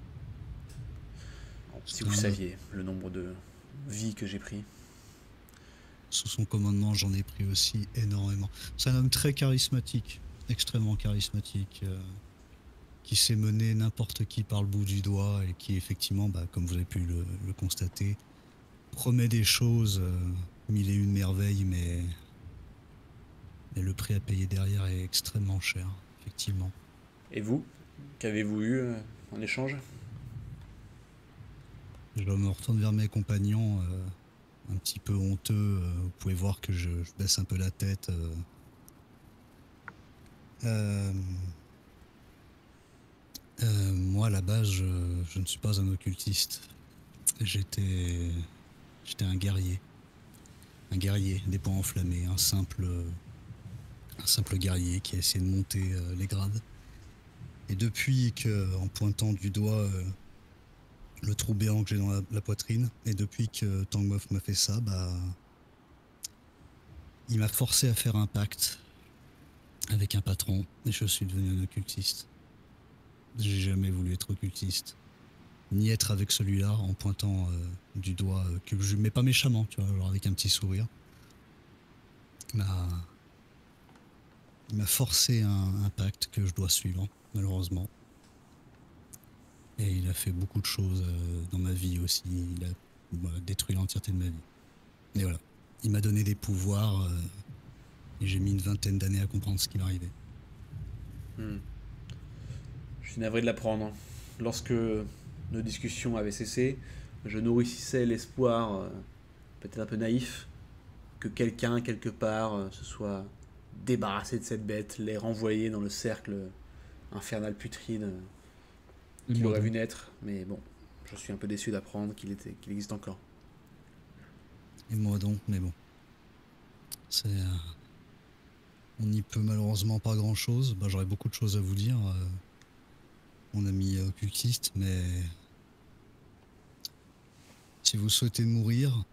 Si vous saviez le nombre de vies que j'ai pris. Sous son commandement, j'en ai pris aussi énormément. C'est un homme très charismatique, extrêmement charismatique, qui sait mener n'importe qui par le bout du doigt et qui effectivement, comme vous avez pu le constater, promet des choses, mille et une merveilles, mais le prix à payer derrière est extrêmement cher, effectivement. Et vous, qu'avez-vous eu en échange? Je me retourne vers mes compagnons, un petit peu honteux. Vous pouvez voir que je baisse un peu la tête. Moi, à la base, je ne suis pas un occultiste. J'étais un guerrier. Un guerrier des points enflammés. Un simple guerrier qui a essayé de monter les grades. Et depuis que, en pointant du doigt le trou béant que j'ai dans la poitrine, et depuis que Tangmof m'a fait ça, bah, il m'a forcé à faire un pacte avec un patron, et je suis devenu un occultiste. J'ai jamais voulu être occultiste, ni être avec celui-là en pointant du doigt, mais pas méchamment, tu vois, genre avec un petit sourire. Il m'a forcé un pacte que je dois suivre, malheureusement. Et il a fait beaucoup de choses dans ma vie aussi. Il a détruit l'entièreté de ma vie. Et voilà. Il m'a donné des pouvoirs et j'ai mis une vingtaine d'années à comprendre ce qui m'arrivait. Je suis navré de l'apprendre. Lorsque nos discussions avaient cessé, je nourrissais l'espoir, peut-être un peu naïf, que quelqu'un, quelque part, se soit débarrassé de cette bête, les renvoyer dans le cercle infernal putride qu'il aurait vu naître. Mais bon, je suis un peu déçu d'apprendre qu'il existe encore. Et moi donc, mais bon. On n'y peut malheureusement pas grand-chose. Bah, j'aurais beaucoup de choses à vous dire, mon ami occultiste, mais si vous souhaitez mourir,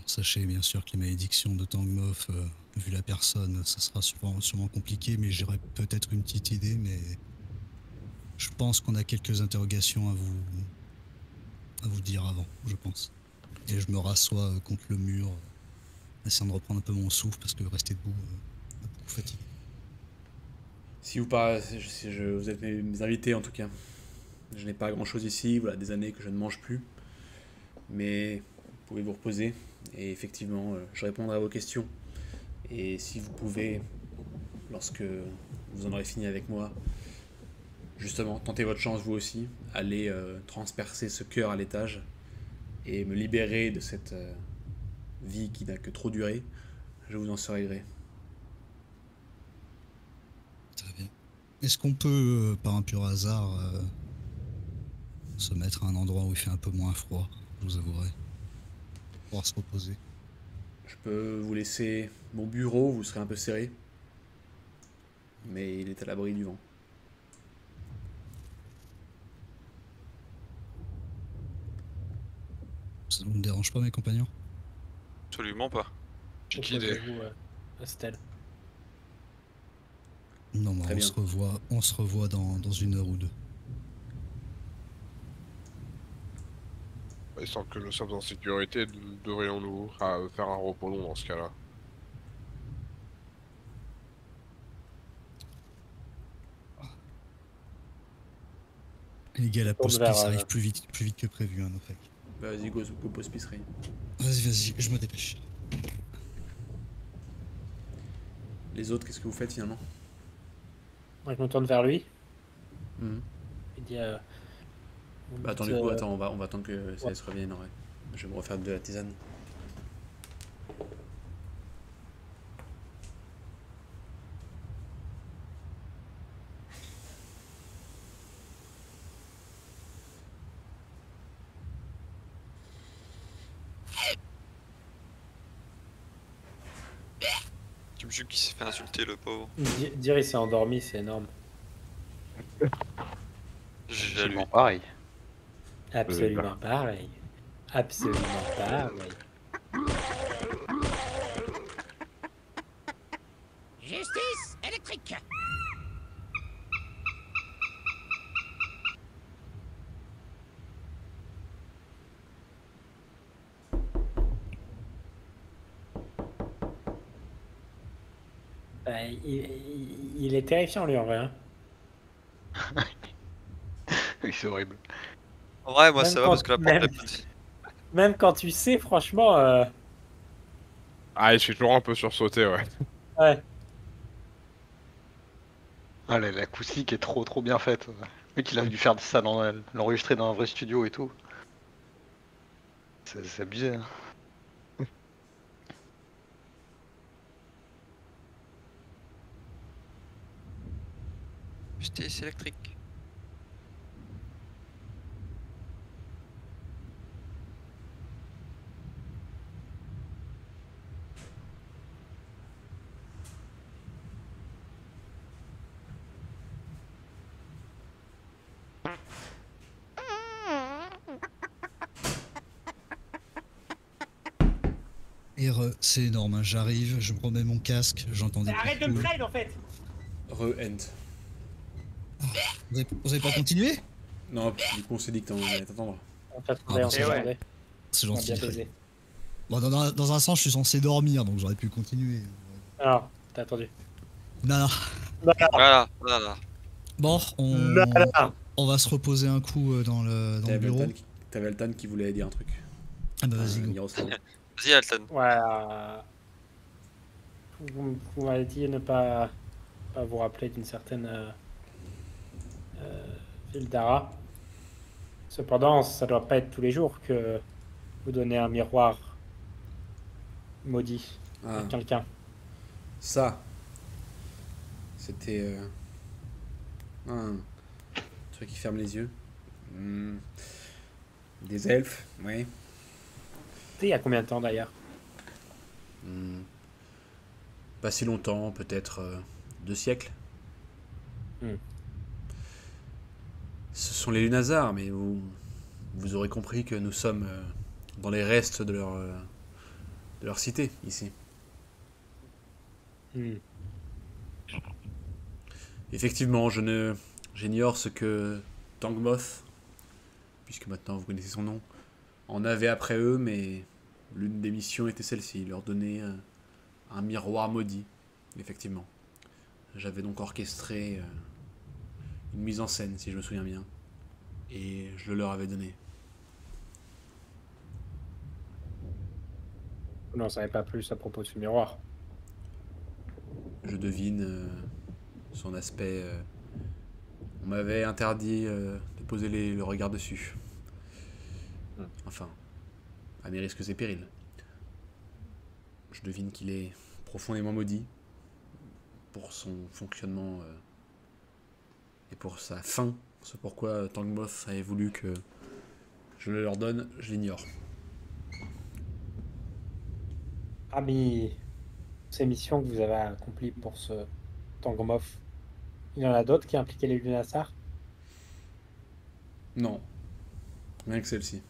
sachez bien sûr que les malédictions de Tangmof, vu la personne, ça sera sûrement compliqué, mais j'aurais peut-être une petite idée, mais je pense qu'on a quelques interrogations à vous dire avant, je pense. Et je me rassois contre le mur, essayant de reprendre un peu mon souffle, parce que rester debout m'a beaucoup fatigué. Si vous vous êtes mes invités en tout cas. Je n'ai pas grand chose ici, voilà des années que je ne mange plus. Mais vous pouvez vous reposer et effectivement je répondrai à vos questions. Et si vous pouvez, lorsque vous en aurez fini avec moi, justement, tentez votre chance vous aussi, allez transpercer ce cœur à l'étage et me libérer de cette vie qui n'a que trop duré, je vous en serai gré. Très bien. Est-ce qu'on peut, par un pur hasard, se mettre à un endroit où il fait un peu moins froid, je vous avouerai, pour pouvoir se reposer? Je peux vous laisser mon bureau, vous serez un peu serré, mais il est à l'abri du vent. Ça ne vous dérange pas, mes compagnons? Absolument pas. Petite idée. Proposez-vous, Estelle. Non, mais Très bien. on se revoit dans 1 heure ou 2. Il semble que nous sommes en sécurité, devrions-nous faire un repos long dans ce cas-là? Les gars, la Tourne pause vers, pisse arrive plus vite que prévu, hein, Nofek. Vas-y, go pose pisserie. Vas-y, je me dépêche. Les autres, qu'est-ce que vous faites finalement? Moi, je me tourne vers lui. Mhm. Il dit Bah attends, du coup, attends, on va attendre que CS revienne. Ouais. Je vais me refaire de la tisane. Tu me jures qu'il s'est fait insulter, le pauvre. dire il s'est endormi, c'est énorme. J'ai lu. Absolument pareil. Absolument pareil. Absolument pareil. Justice électrique. Il est terrifiant, lui, en vrai. Hein. Oui, c'est horrible. En vrai, moi Même ça va quand- parce que la porte même- est petite. Même quand tu sais, franchement, Ah, je suis toujours un peu sursauté, ouais. ouais. Ah, la acoustique est trop bien faite. Le mec, il a dû faire ça, l'enregistrer dans un vrai studio et tout. C'est abusé. Hein. Justice électrique. Et c'est énorme, hein. J'arrive, je me remets mon casque, j'entends des Arrête de bruits. me trade en fait. Re-end. Vous avez pas continué? Non, du coup on s'est dit que t'allais t'attendre. On t'attendait, Ah, on c'est t'attendait. C'est On a gentil. bien baisé. Bon, dans un sens, je suis censé dormir, donc j'aurais pu continuer. Alors, t'as attendu. Non, non. Voilà, voilà. Bon, Voilà. on va se reposer un coup dans le bureau. T'avais Altan qui voulait dire un truc. Ah bah vas-y, go. Miroslav. Vas-y, Alton. Voilà. Vous m'avez dit ne pas vous rappeler d'une certaine Vildara. Cependant, ça doit pas être tous les jours que vous donnez un miroir maudit Ah, à quelqu'un. ça. C'était un truc qui ferme les yeux. Des elfes, ouais. C'était il y a combien de temps d'ailleurs? Pas si longtemps, peut-être 2 siècles. Hmm. Ce sont les Lunazars, mais vous aurez compris que nous sommes dans les restes de leur cité, ici. Hmm. Effectivement, j'ignore ce que Tangmoth, puisque maintenant vous connaissez son nom, en avait après eux, mais l'une des missions était celle-ci, leur donner un miroir maudit, effectivement. J'avais donc orchestré une mise en scène, si je me souviens bien, et je le leur avais donné. Vous n'en savez pas plus à propos de ce miroir. Je devine son aspect. On m'avait interdit de poser le regard dessus. Enfin, à mes risques et périls. Je devine qu'il est profondément maudit pour son fonctionnement et pour sa fin. C'est pourquoi Tangmoth avait voulu que je le leur donne, je l'ignore. Parmi ces missions que vous avez accomplies pour ce Tangomof, il y en a d'autres qui impliquaient les Lunassar? Non, rien que celle-ci.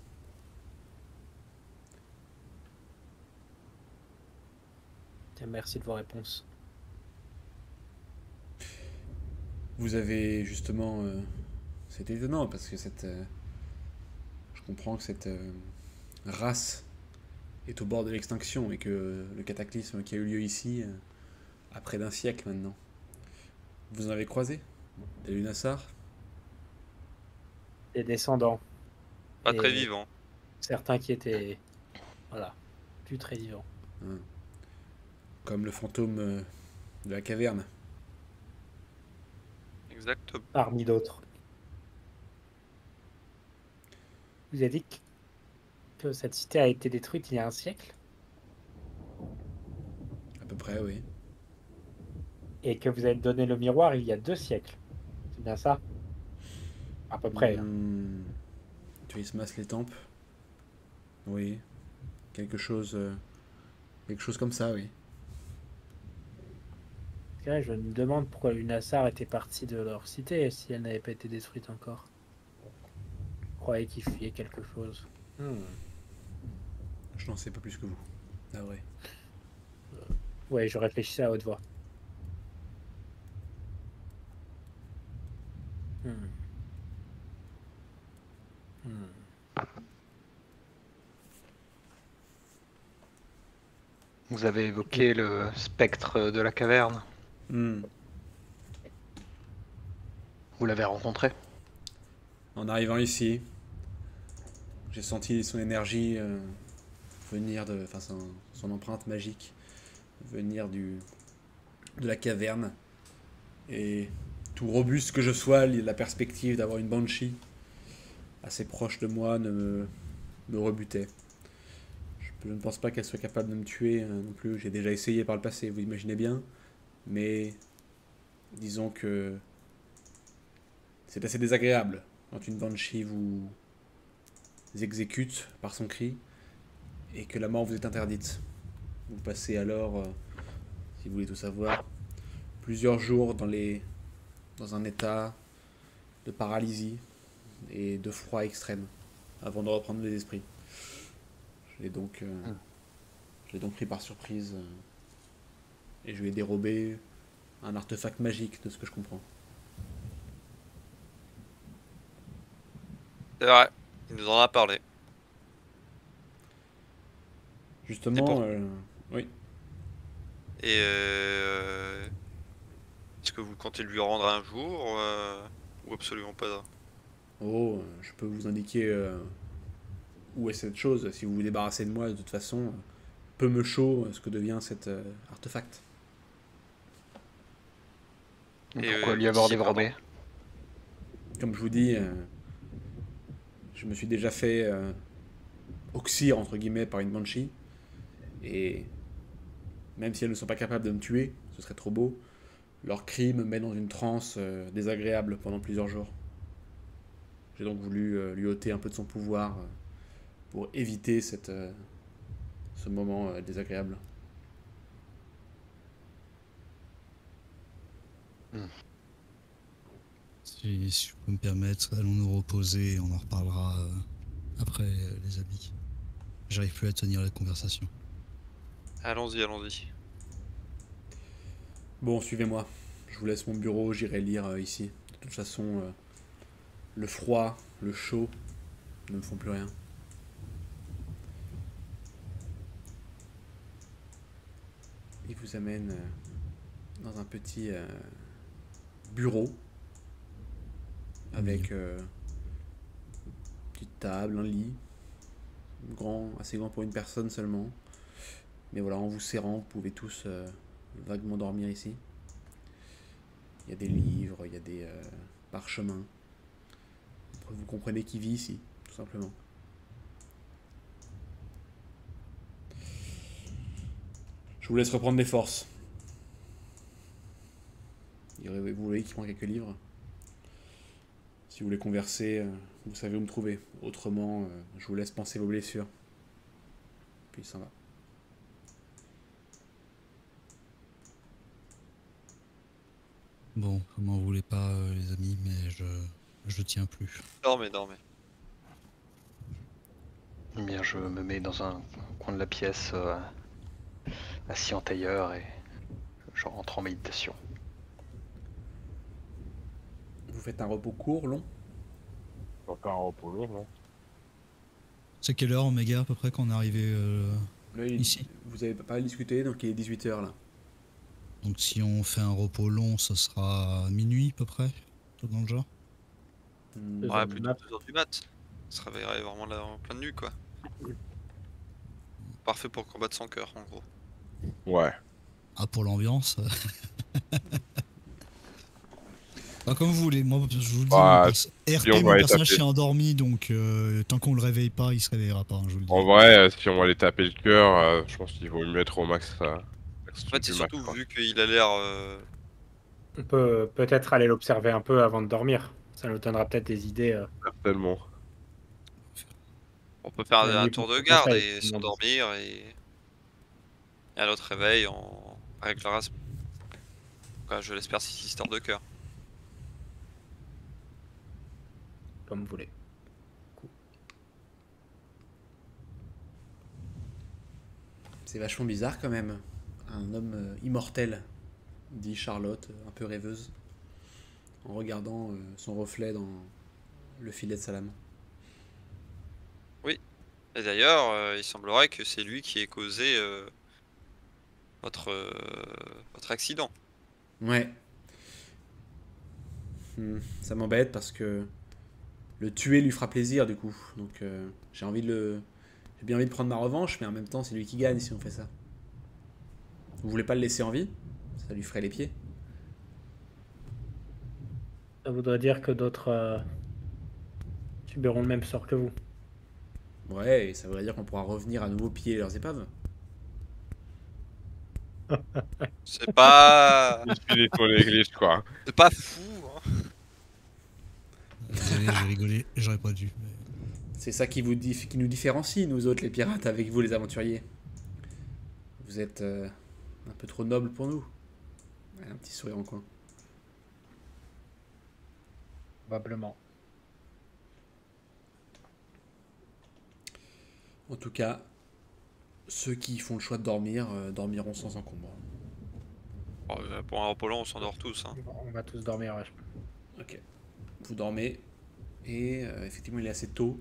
Tiens, merci de vos réponses. Vous avez justement... c'est étonnant parce que je comprends que cette race est au bord de l'extinction et que le cataclysme qui a eu lieu ici a près d'un siècle maintenant. Vous en avez croisé des Lunassar? Des descendants. Pas Et très vivant. certains qui étaient... Voilà. Plus très vivants. Comme le fantôme de la caverne. Exactement. Parmi d'autres. Vous avez dit que cette cité a été détruite il y a un siècle? À peu près, oui. Et que vous avez donné le miroir il y a 2 siècles. C'est bien ça? À peu près. Hein. Tu se masses les tempes. Oui. Quelque chose comme ça, oui. Parce que là, je me demande pourquoi les Lunassar étaient partis de leur cité si elle n'avait pas été détruite encore. Je croyais qu'ils fuyaient quelque chose. Je n'en sais pas plus que vous. Ah vrai. Ouais, je réfléchissais à haute voix. Vous avez évoqué le spectre de la caverne. Vous l'avez rencontré? En arrivant ici, j'ai senti son énergie venir de... Enfin, son empreinte magique venir de la caverne. Et tout robuste que je sois, la perspective d'avoir une banshee assez proche de moi me rebutait. Je ne pense pas qu'elle soit capable de me tuer non plus. J'ai déjà essayé par le passé, vous imaginez bien. Mais disons que c'est assez désagréable quand une banshee vous exécute par son cri et que la mort vous est interdite. Vous passez alors, si vous voulez tout savoir, plusieurs jours dans un état de paralysie et de froid extrême avant de reprendre les esprits. J'ai donc Je l'ai donc pris par surprise et je lui ai dérobé un artefact magique, de ce que je comprends. C'est vrai, il nous en a parlé. Justement, pour- oui. Et est-ce que vous comptez lui rendre un jour ou absolument pas? Oh, je peux vous indiquer où est cette chose. Si vous vous débarrassez de moi, de toute façon, peu me chaud ce que devient cet artefact. Et, Pourquoi lui avoir si, pardon. débordé? Comme je vous dis, je me suis déjà fait oxyre, entre guillemets, par une banshee. Et même si elles ne sont pas capables de me tuer, ce serait trop beau, leur cri me met dans une transe désagréable pendant plusieurs jours. J'ai donc voulu lui ôter un peu de son pouvoir pour éviter ce moment désagréable. Si je peux me permettre, allons nous reposer et on en reparlera après, les amis. J'arrive plus à tenir la conversation. Allons-y, allons-y. Bon, suivez-moi. Je vous laisse mon bureau, j'irai lire ici. De toute façon, le froid, le chaud ne me font plus rien. Il vous amène dans un petit bureau avec une petite table, un lit, grand, assez grand pour une personne seulement. Mais voilà, en vous serrant, vous pouvez tous vaguement dormir ici. Il y a des livres, il y a des parchemins. Vous comprenez qui vit ici, tout simplement. Je vous laisse reprendre des forces. Vous voyez qu'il prend quelques livres. Si vous voulez converser, vous savez où me trouver. Autrement, je vous laisse penser vos blessures. Puis ça va. Bon, vous m'en voulez pas, les amis, mais je tiens plus. Dormez, dormez. Eh bien, je me mets dans un coin de la pièce, assis en tailleur, et je rentre en méditation. Vous faites un repos court, long. On va faire un repos lourd, non? C'est quelle heure, Omega, à peu près, qu'on est arrivé Là, ici? vous avez pas mal discuté, donc il est 18h là. Donc si on fait un repos long, ce sera minuit, à peu près, tout dans le genre. Deux Ouais, heures du plutôt mat. 2h du mat. On se réveillerait vraiment là en pleine nuit, quoi. Parfait pour combattre son cœur, en gros. Ouais. Ah, pour l'ambiance. Ah, comme vous voulez, moi je vous le dis, Bah, RP, on va mon aller personnage taper. s'est endormi, donc tant qu'on le réveille pas, il se réveillera pas, hein, je vous le dis. En vrai, si on va aller taper le cœur, je pense qu'il vaut mieux mettre au max, max En fait, du c'est max, surtout quoi. vu qu'il a l'air. On peut peut-être aller l'observer un peu avant de dormir. Ça nous donnera peut-être des idées. Certainement. On peut faire La un nuit tour de contre garde conseil, et tout le monde dit. s'endormir et à notre réveil, on réglera. Enfin, je l'espère, cette histoire de cœur. Comme vous voulez. C'est vachement bizarre quand même. Un homme immortel, dit Charlotte, un peu rêveuse, en regardant son reflet dans le filet de Salam. Et d'ailleurs, il semblerait que c'est lui qui ait causé votre accident. Ouais. Ça m'embête parce que le tuer lui fera plaisir du coup. Donc j'ai bien envie de prendre ma revanche, mais en même temps c'est lui qui gagne si on fait ça. Vous voulez pas le laisser en vie? Ça lui ferait les pieds. Ça voudrait dire que d'autres subiront le même sort que vous. Ouais, et ça voudrait dire qu'on pourra revenir à nouveau piller leurs épaves. C'est pas. Il est sur l'église, quoi. C'est pas fou, hein. Désolé, j'ai rigolé, j'aurais pas dû. Mais... C'est ça qui qui nous différencie, nous autres les pirates, avec vous les aventuriers. Vous êtes un peu trop nobles pour nous. Ouais, un petit sourire en coin. Probablement. En tout cas, Ceux qui font le choix de dormir dormiront sans encombre. Bon, pour un repos long, on s'endort tous. Hein. On va tous dormir, ouais. Ok. Vous dormez et effectivement il est assez tôt.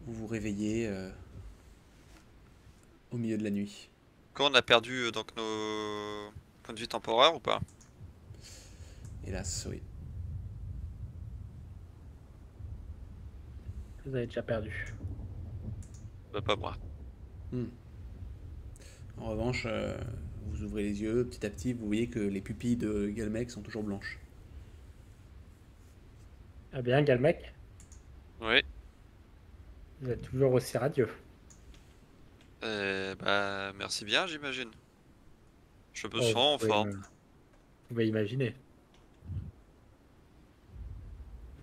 Vous vous réveillez au milieu de la nuit. Quand on a perdu donc nos points de vie temporaires ou pas? Hélas, oui. Vous avez déjà perdu. Bah, pas moi. En revanche, vous ouvrez les yeux, petit à petit, vous voyez que les pupilles de Galmec sont toujours blanches. Ah bien, Galmec, Oui. vous êtes toujours aussi radieux. Bah merci bien, j'imagine. Je me Oh, sens en vous pouvez forme. Vous pouvez imaginer.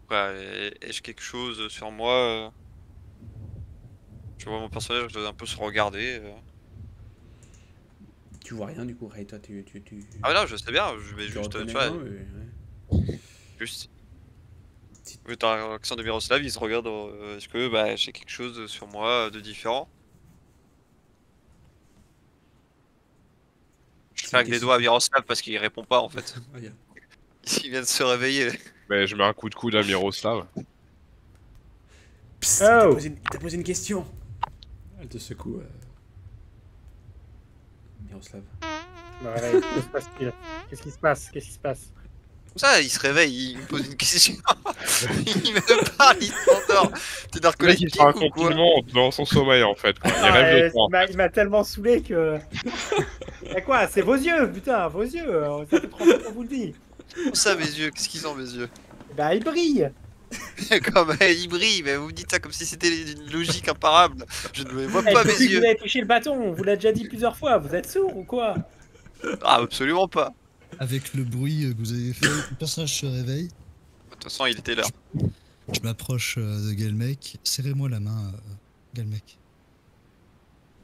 Ouais, ai-je quelque chose sur moi Je vois mon personnage un peu se regarder. Tu vois rien du coup, Ray, toi Ah non, je sais bien, je vais tu juste, tu reconnais vois, rien, ouais. juste. Si- Oui, t'as l'accent de Miroslav, il se regarde. Est-ce que bah, j'ai quelque chose sur moi de différent? Je fais avec les doigts à Miroslav parce qu'il répond pas en fait. Regarde. Il vient de se réveiller. Mais je mets un coup de coude à Miroslav. Psst, Oh il t'a posé une question. Elle te secoue. Miroslav. Bah, ouais, que se passe-t-il? Qu'est-ce qui se passe? Qu'est-ce qui se passe? Comme ça, il se réveille, il me pose une question. Il me parle, il s'endort. T'es Le mec, il narcoleptique fait un ou quoi? compliment dans son sommeil en fait. Quoi. Il Ah, rêve de toi. il m'a tellement saoulé que... Et quoi? C'est vos yeux, putain, vos yeux. Ça fait 30 ans qu'on vous le dit. Comment ça, mes yeux? Qu'est-ce qu'ils ont, mes yeux? Bah, ils brillent. Comme il brille, mais vous me dites ça comme si c'était une logique imparable. Je ne vois Eh, pas mes depuis que yeux. vous avez touché le bâton, on vous l'a déjà dit plusieurs fois. Vous êtes sourd ou quoi? Ah, absolument pas. Avec le bruit que vous avez fait, le personnage se réveille. De toute façon, il était là. Je m'approche de Galmec. Serrez-moi la main, Galmec.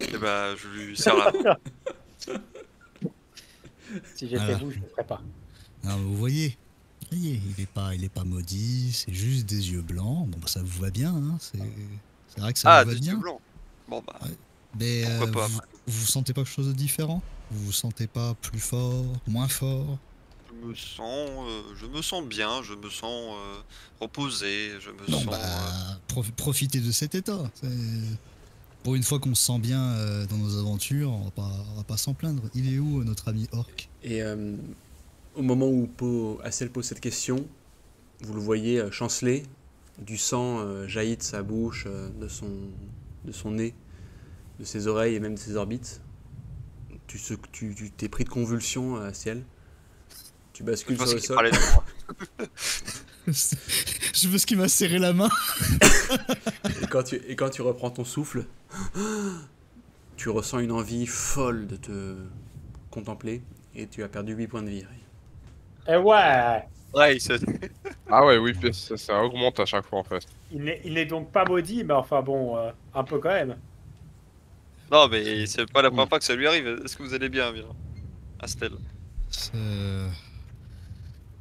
Et bah, je lui serre la main. Si j'étais Voilà. vous, je ne le ferais pas. Alors, vous voyez, il est pas maudit, c'est juste des yeux blancs. Bon, bah, ça vous va bien, hein. C'est vrai que ça Ah, vous va des bien. yeux blancs. Bon, bah, Mais Pourquoi pas. vous sentez pas quelque chose de différent? Vous vous sentez pas plus fort, moins fort? je me sens bien, je me sens reposé, je me Non, sens. bah, profitez de cet état. Pour une fois qu'on se sent bien dans nos aventures, on va pas s'en plaindre. Il est où notre ami Orc? Et au moment où Hassel pose cette question, vous le voyez chanceler, du sang jaillit de sa bouche, de son nez, de ses oreilles et même de ses orbites. Tu t'es pris de convulsions, Hassel. Tu Je bascules sur pense le qu'il sol. parlait de moi. Je veux ce qui m'a serré la main. Et quand tu reprends ton souffle, tu ressens une envie folle de te contempler et tu as perdu 8 points de vie. Eh ouais, Ouais, Ah ouais, oui, ça augmente à chaque fois en fait. il n'est donc pas maudit, mais enfin bon, un peu quand même. Non, mais c'est pas la première fois que ça lui arrive. Est-ce que vous allez bien, Astel?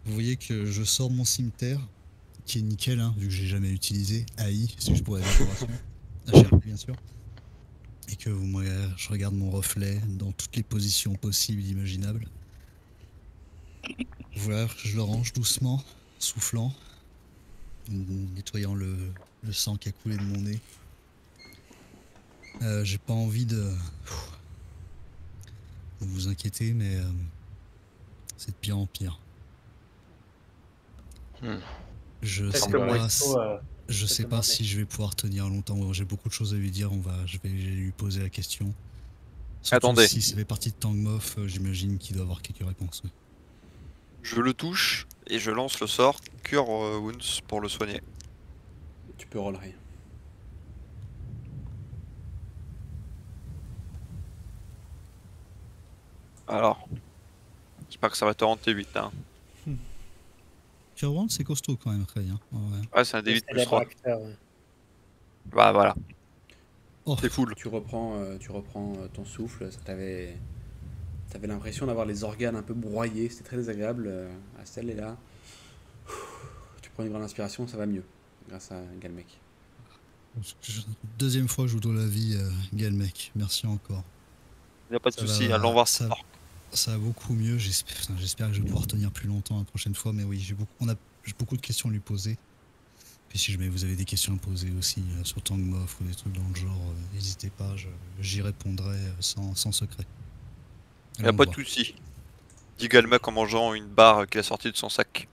Vous voyez que je sors de mon cimetière, qui est nickel, hein, vu que j'ai jamais utilisé AI, c'est juste pour la décoration, HRP bien sûr, et que je regarde mon reflet dans toutes les positions possibles et imaginables. Voilà, je le range doucement, soufflant, nettoyant le sang qui a coulé de mon nez. J'ai pas envie de vous inquiéter, mais c'est de pire en pire. Je Peut-être sais que mon pas, expo, je sais pas demander. si je vais pouvoir tenir longtemps. J'ai beaucoup de choses à lui dire. Je vais lui poser la question. Surtout Attendez. si ça fait partie de Tangmoff, j'imagine qu'il doit avoir quelques réponses. Ouais. Je le touche et je lance le sort Cure Wounds pour le soigner. Tu peux roll rien. Alors, j'espère que ça va te rendre T8. Hein. Cure Wounds, c'est costaud quand même, très bien. Ouais. Ouais, c'est un D8 plus les 3. acteurs, ouais. Bah voilà, Oh, c'est cool. Tu reprends ton souffle. T'avais l'impression d'avoir les organes un peu broyés. C'était très désagréable. Astel est là. Tu prends une grande inspiration, ça va mieux. Grâce à Galmec. Deuxième fois que je vous dois la vie, Galmec. Merci encore. Il n'y a pas de Ça souci, va- allons voir ça- ça. Ça va beaucoup mieux. J'espère que je vais pouvoir tenir plus longtemps la prochaine fois. Mais oui, j'ai beaucoup de questions à lui poser. Puis si jamais vous avez des questions à poser aussi sur Tangmof ou des trucs dans le genre, n'hésitez pas, j'y répondrai sans secret. Il n'y a Allons pas de voir. souci. Dit Galmac en mangeant une barre qu'il a sortie de son sac.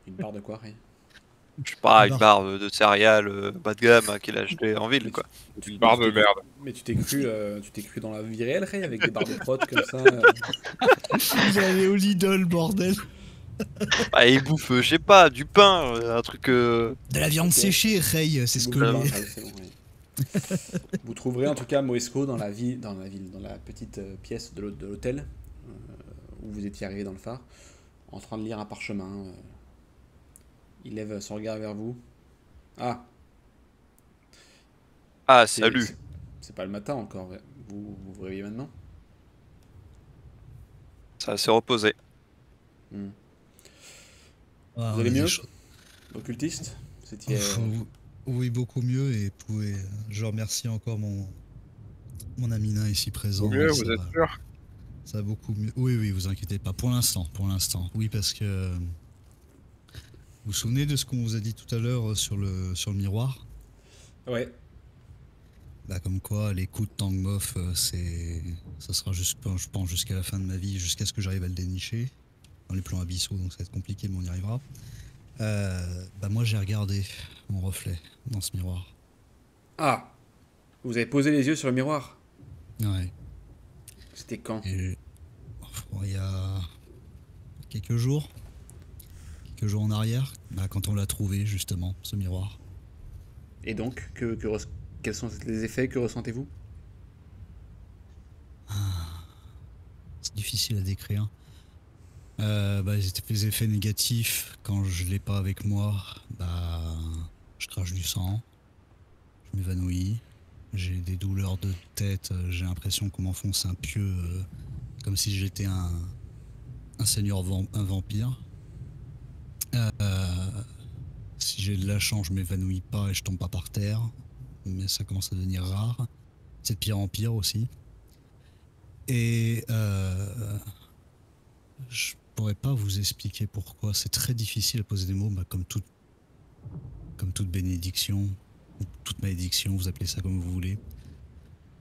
Une barre de quoi, Ray? Je sais pas, Une une barre de céréales bas de gamme qu'il a acheté en ville, quoi. Une barre de merde. Mais tu t'es cru dans la vie réelle, Ray, avec des barres de prot comme ça Il est allé au Lidl, bordel. Bah, il bouffe, je sais pas, du pain, un truc. De la viande Ok. séchée, Ray, c'est ce que... Bon, c'est bon, oui. Vous trouverez en tout cas Moesco dans la petite pièce de l'hôtel où vous étiez arrivé dans le phare, en train de lire un parchemin. Il lève son regard vers vous. Ah, Ah, c'est- salut. c'est pas le matin encore. Vous réveillez maintenant? Ça s'est reposé. Hmm. Ah, Vous on allez a des mieux choses- Occultiste? C'était. Oui, beaucoup mieux. Et je remercie encore mon ami nain ici présent. Au mieux, Ça vous êtes va- sûr? Ça va beaucoup mieux. Oui, vous inquiétez pas. Pour l'instant. Oui, parce que... Vous vous souvenez de ce qu'on vous a dit tout à l'heure sur le miroir? Ouais. Bah, comme quoi, les coups de Tangmof, ça sera je pense jusqu'à la fin de ma vie, jusqu'à ce que j'arrive à le dénicher. Dans les plans abyssaux, donc ça va être compliqué, mais on y arrivera. Bah moi j'ai regardé mon reflet dans ce miroir. Ah, vous avez posé les yeux sur le miroir. Ouais. C'était quand? Et il y a quelques jours en arrière, bah, quand on l'a trouvé justement, ce miroir. Et donc, quels sont les effets que ressentez-vous? C'est difficile à décrire. Bah, les effets négatifs, quand je l'ai pas avec moi, bah, je crache du sang, je m'évanouis, j'ai des douleurs de tête, j'ai l'impression qu'on m'enfonce un pieu, comme si j'étais un un vampire. Si j'ai de la chance, je m'évanouis pas et je tombe pas par terre, mais ça commence à devenir rare. C'est de pire en pire aussi. Et je pourrais pas vous expliquer pourquoi. C'est très difficile à poser des mots, bah, comme toute bénédiction, ou toute malédiction, vous appelez ça comme vous voulez.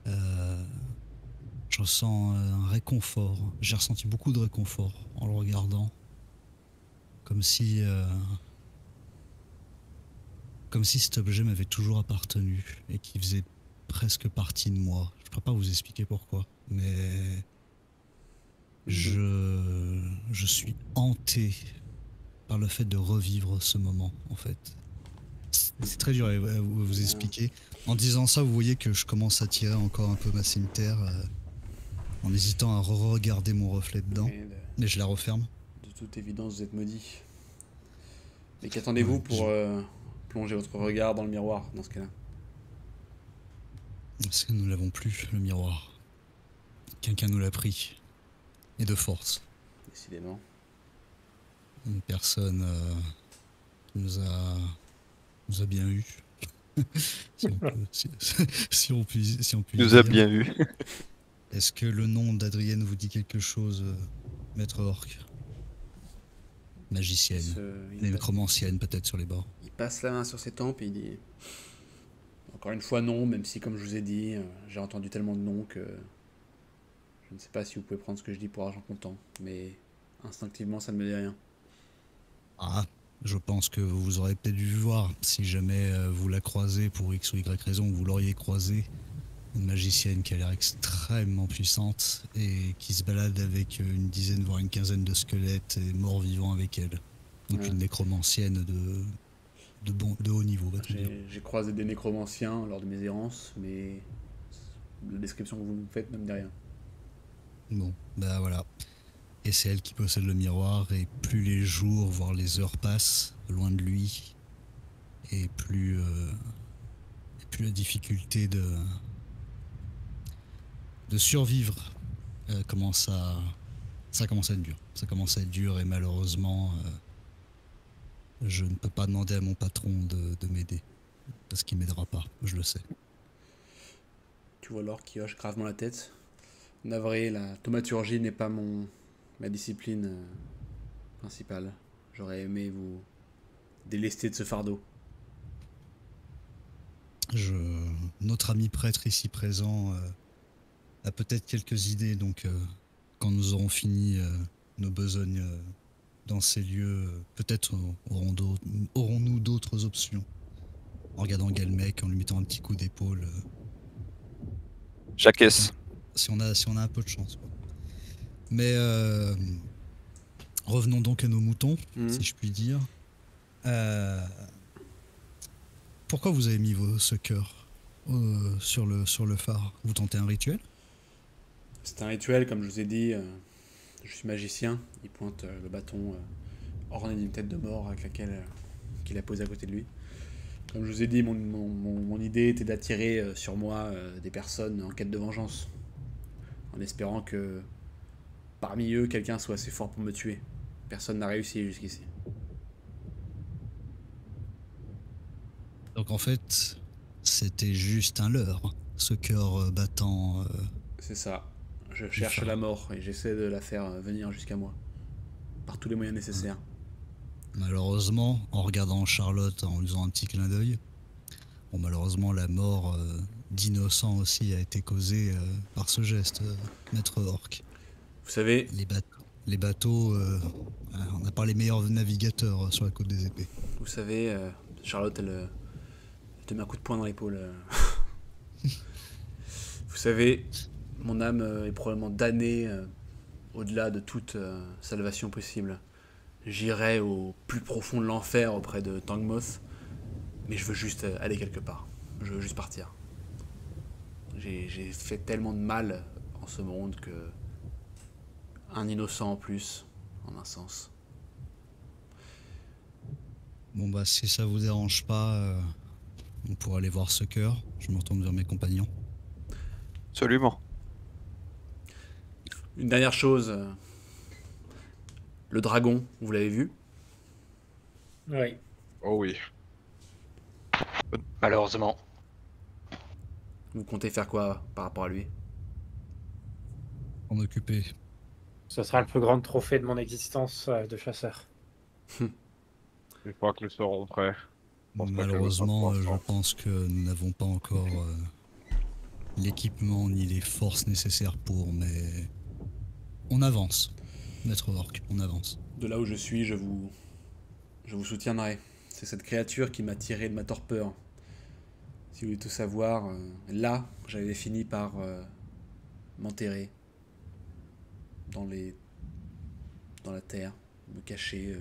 Je ressens un réconfort. J'ai ressenti beaucoup de réconfort en le regardant. Comme si cet objet m'avait toujours appartenu et qui faisait presque partie de moi. Je ne pourrais pas vous expliquer pourquoi, mais je suis hanté par le fait de revivre ce moment, en fait. C'est très dur à vous expliquer. En disant ça, vous voyez que je commence à tirer encore un peu ma cimeterre en hésitant à regarder mon reflet dedans. Mais je la referme. De toute évidence, vous êtes maudit. Mais qu'attendez-vous pour plonger votre regard dans le miroir dans ce cas-là? Parce que nous l'avons plus, le miroir. Quelqu'un nous l'a pris. Et de force. Décidément. Une personne qui nous a bien eu. si on peut Nous dire. a bien eu. Est-ce que le nom d'Adrienne vous dit quelque chose, maître Orc? Magicienne. Nécromancienne peut-être sur les bords. Il passe la main sur ses tempes et il dit... Encore une fois non, même si comme je vous ai dit, j'ai entendu tellement de noms que... Je ne sais pas si vous pouvez prendre ce que je dis pour argent comptant, mais instinctivement ça ne me dit rien. Ah, je pense que vous aurez peut-être dû voir, si jamais vous la croisez pour X ou Y raison, vous l'auriez croisée. Une magicienne qui a l'air extrêmement puissante et qui se balade avec une dizaine voire une quinzaine de squelettes et morts vivants avec elle. Donc Ouais. une nécromancienne de haut niveau, va te dire. J'ai croisé des nécromanciens lors de mes errances, mais la description que vous me faites ne me dit rien. Bon, bah voilà. Et c'est elle qui possède le miroir, et plus les jours, voire les heures passent loin de lui, et plus la difficulté de survivre commence à être dur. Ça commence à être dur, et malheureusement, je ne peux pas demander à mon patron de m'aider. Parce qu'il m'aidera pas, je le sais. Tu vois l'orque qui hoche gravement la tête. Navré, la thaumaturgie n'est pas ma discipline principale. J'aurais aimé vous délester de ce fardeau. Notre ami prêtre ici présent a peut-être quelques idées, donc quand nous aurons fini nos besognes dans ces lieux, peut-être aurons-nous d'autres options. En regardant Galmec, en lui mettant un petit coup d'épaule. J'acquiesce. Si on a un peu de chance. Quoi. Mais revenons donc à nos moutons, si je puis dire. Pourquoi vous avez mis ce cœur sur le phare? Vous tentez un rituel? C'est un rituel, comme je vous ai dit. Je suis magicien. Il pointe le bâton orné d'une tête de mort avec laquelle qu'il a posé à côté de lui. Comme je vous ai dit, mon idée était d'attirer sur moi des personnes en quête de vengeance. En espérant que parmi eux, quelqu'un soit assez fort pour me tuer. Personne n'a réussi jusqu'ici. Donc en fait, c'était juste un leurre, ce cœur battant. C'est ça. Je cherche la mort et j'essaie de la faire venir jusqu'à moi. Par tous les moyens nécessaires. Malheureusement, en regardant Charlotte, en lui faisant un petit clin d'œil, bon, malheureusement, la mort d'innocents aussi a été causée par ce geste, maître Orc. Vous savez... Les bateaux, on n'a pas les meilleurs navigateurs sur la côte des épées. Vous savez, Charlotte, elle te met un coup de poing dans l'épaule. Vous savez, mon âme est probablement damnée au-delà de toute salvation possible. J'irai au plus profond de l'enfer auprès de Tangmoth, mais je veux juste aller quelque part. Je veux juste partir. J'ai fait tellement de mal en ce monde que un innocent en plus, en un sens. Bon bah si ça vous dérange pas, on pourra aller voir ce cœur. Je me retourne vers mes compagnons. Absolument. Une dernière chose. Le dragon, vous l'avez vu? Oui. Oh oui. Malheureusement. Vous comptez faire quoi par rapport à lui? En occuper. Ce sera le plus grand trophée de mon existence de chasseur. Une fois que nous serons prêts. Malheureusement, je pense que nous n'avons pas encore l'équipement ni les forces nécessaires pour, mais on avance. Maître Orc, on avance. De là où je suis, je vous soutiendrai. C'est cette créature qui m'a tiré de ma torpeur. Si vous voulez tout savoir, là, j'avais fini par m'enterrer dans la terre, me cacher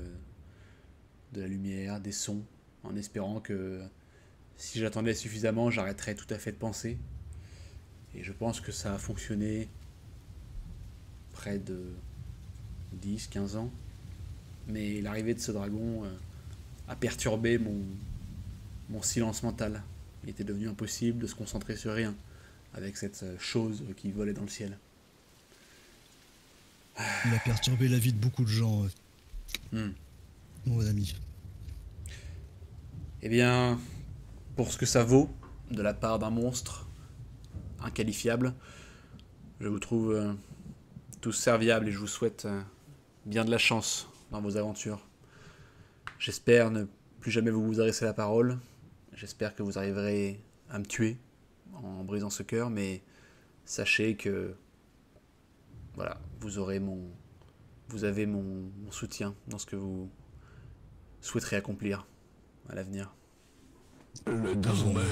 de la lumière, des sons, en espérant que si j'attendais suffisamment, j'arrêterais tout à fait de penser. Et je pense que ça a fonctionné près de 10, 15 ans. Mais l'arrivée de ce dragon a perturbé mon silence mental. Il était devenu impossible de se concentrer sur rien avec cette chose qui volait dans le ciel. Il a perturbé la vie de beaucoup de gens, mon ami. Eh bien, pour ce que ça vaut, de la part d'un monstre inqualifiable, je vous trouve tous serviables et je vous souhaite bien de la chance dans vos aventures. J'espère ne plus jamais vous adresser la parole. J'espère que vous arriverez à me tuer en brisant ce cœur, mais sachez que voilà, vous avez mon soutien dans ce que vous souhaiterez accomplir à l'avenir. Le dormeur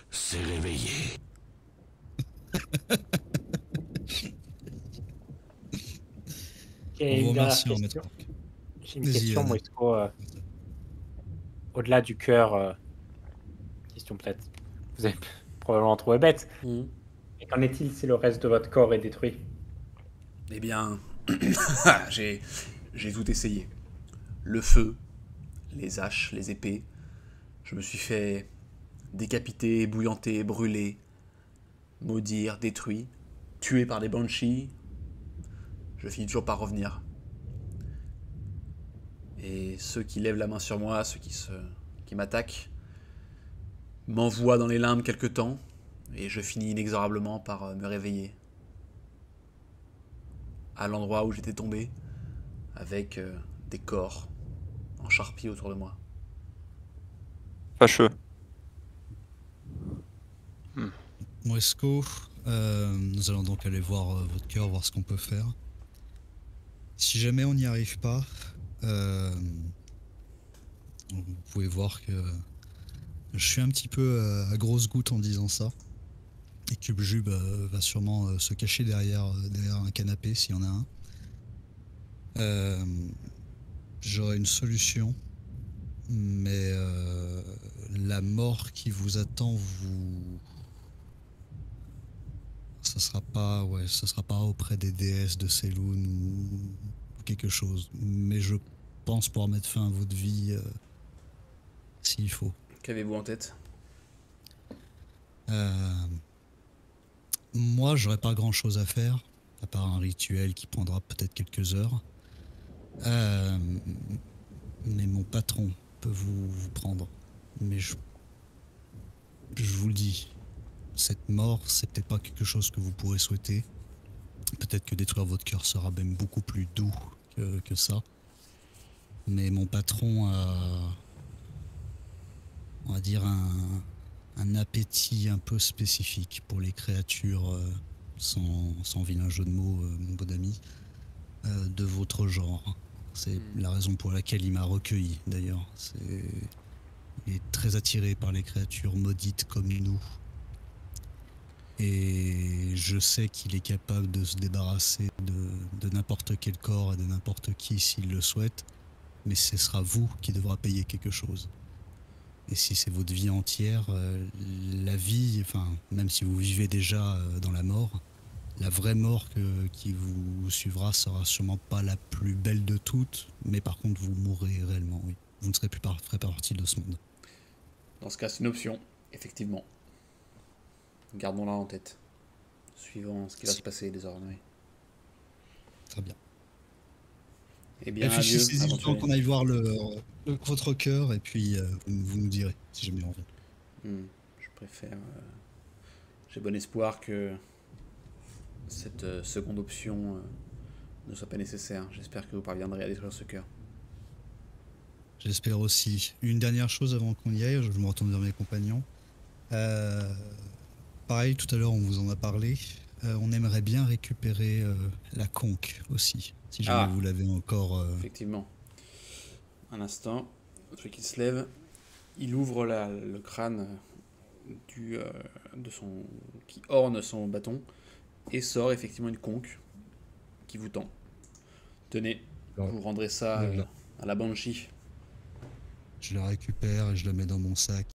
s'est réveillé. J'ai On vous une dernière remercie, Maître question. Orc. J'ai une Vas-y, question, Anna. Moisco. Au-delà du cœur, question peut-être, vous avez probablement trouvé bête. Et qu'en est-il si le reste de votre corps est détruit? Eh bien, j'ai tout essayé. Le feu, les haches, les épées. Je me suis fait décapiter, ébouillanter, brûler, maudire, détruit, tué par des banshees. Je finis toujours par revenir. Et ceux qui lèvent la main sur moi, ceux qui m'attaquent, m'envoie dans les limbes quelque temps, et je finis inexorablement par me réveiller. À l'endroit où j'étais tombé, avec des corps en charpie autour de moi. Fâcheux. Moesco, nous allons donc aller voir votre cœur, voir ce qu'on peut faire. Si jamais on n'y arrive pas, vous pouvez voir que je suis un petit peu à grosses gouttes en disant ça. Et que Jub va sûrement se cacher derrière un canapé s'il y en a un. J'aurai une solution, mais la mort qui vous attend, ça sera pas auprès des déesses de Selûne ou quelque chose. Mais je pense pouvoir mettre fin à votre vie s'il faut. Qu'avez-vous en tête? Moi, j'aurais pas grand chose à faire, à part un rituel qui prendra peut-être quelques heures. Mais mon patron peut vous prendre. Mais je vous le dis, cette mort, c'est peut-être pas quelque chose que vous pourrez souhaiter. Peut-être que détruire votre cœur sera même beaucoup plus doux que ça. Mais mon patron a, on va dire, un appétit un peu spécifique pour les créatures, sans vilain jeu de mots, mon bon ami, de votre genre. C'est la raison pour laquelle il m'a recueilli, d'ailleurs. Il est très attiré par les créatures maudites comme nous. Et je sais qu'il est capable de se débarrasser de n'importe quel corps et de n'importe qui s'il le souhaite. Mais ce sera vous qui devrez payer quelque chose. Et si c'est votre vie entière, la vie, enfin, même si vous vivez déjà dans la mort, la vraie mort qui vous suivra sera sûrement pas la plus belle de toutes, mais par contre vous mourrez réellement, oui. Vous ne ferez plus partie de ce monde. Dans ce cas, c'est une option, effectivement. Gardons-la en tête, suivant ce qui va se passer désormais. Très bien. Eh bien, adieu, réfléchissez-y le temps aventurier. qu'on aille voir votre cœur, et puis vous nous direz si jamais on vient. Je préfère... J'ai bon espoir que cette seconde option ne soit pas nécessaire. J'espère que vous parviendrez à détruire ce cœur. J'espère aussi. Une dernière chose avant qu'on y aille, je me retourne vers mes compagnons. Pareil, tout à l'heure on vous en a parlé. On aimerait bien récupérer la conque aussi, si jamais vous l'avez encore. Effectivement. Un instant, celui qui se lève, il ouvre le crâne qui orne son bâton et sort effectivement une conque qui vous tend. Tenez, vous rendrez ça à la Banshee. Je la récupère et je la mets dans mon sac.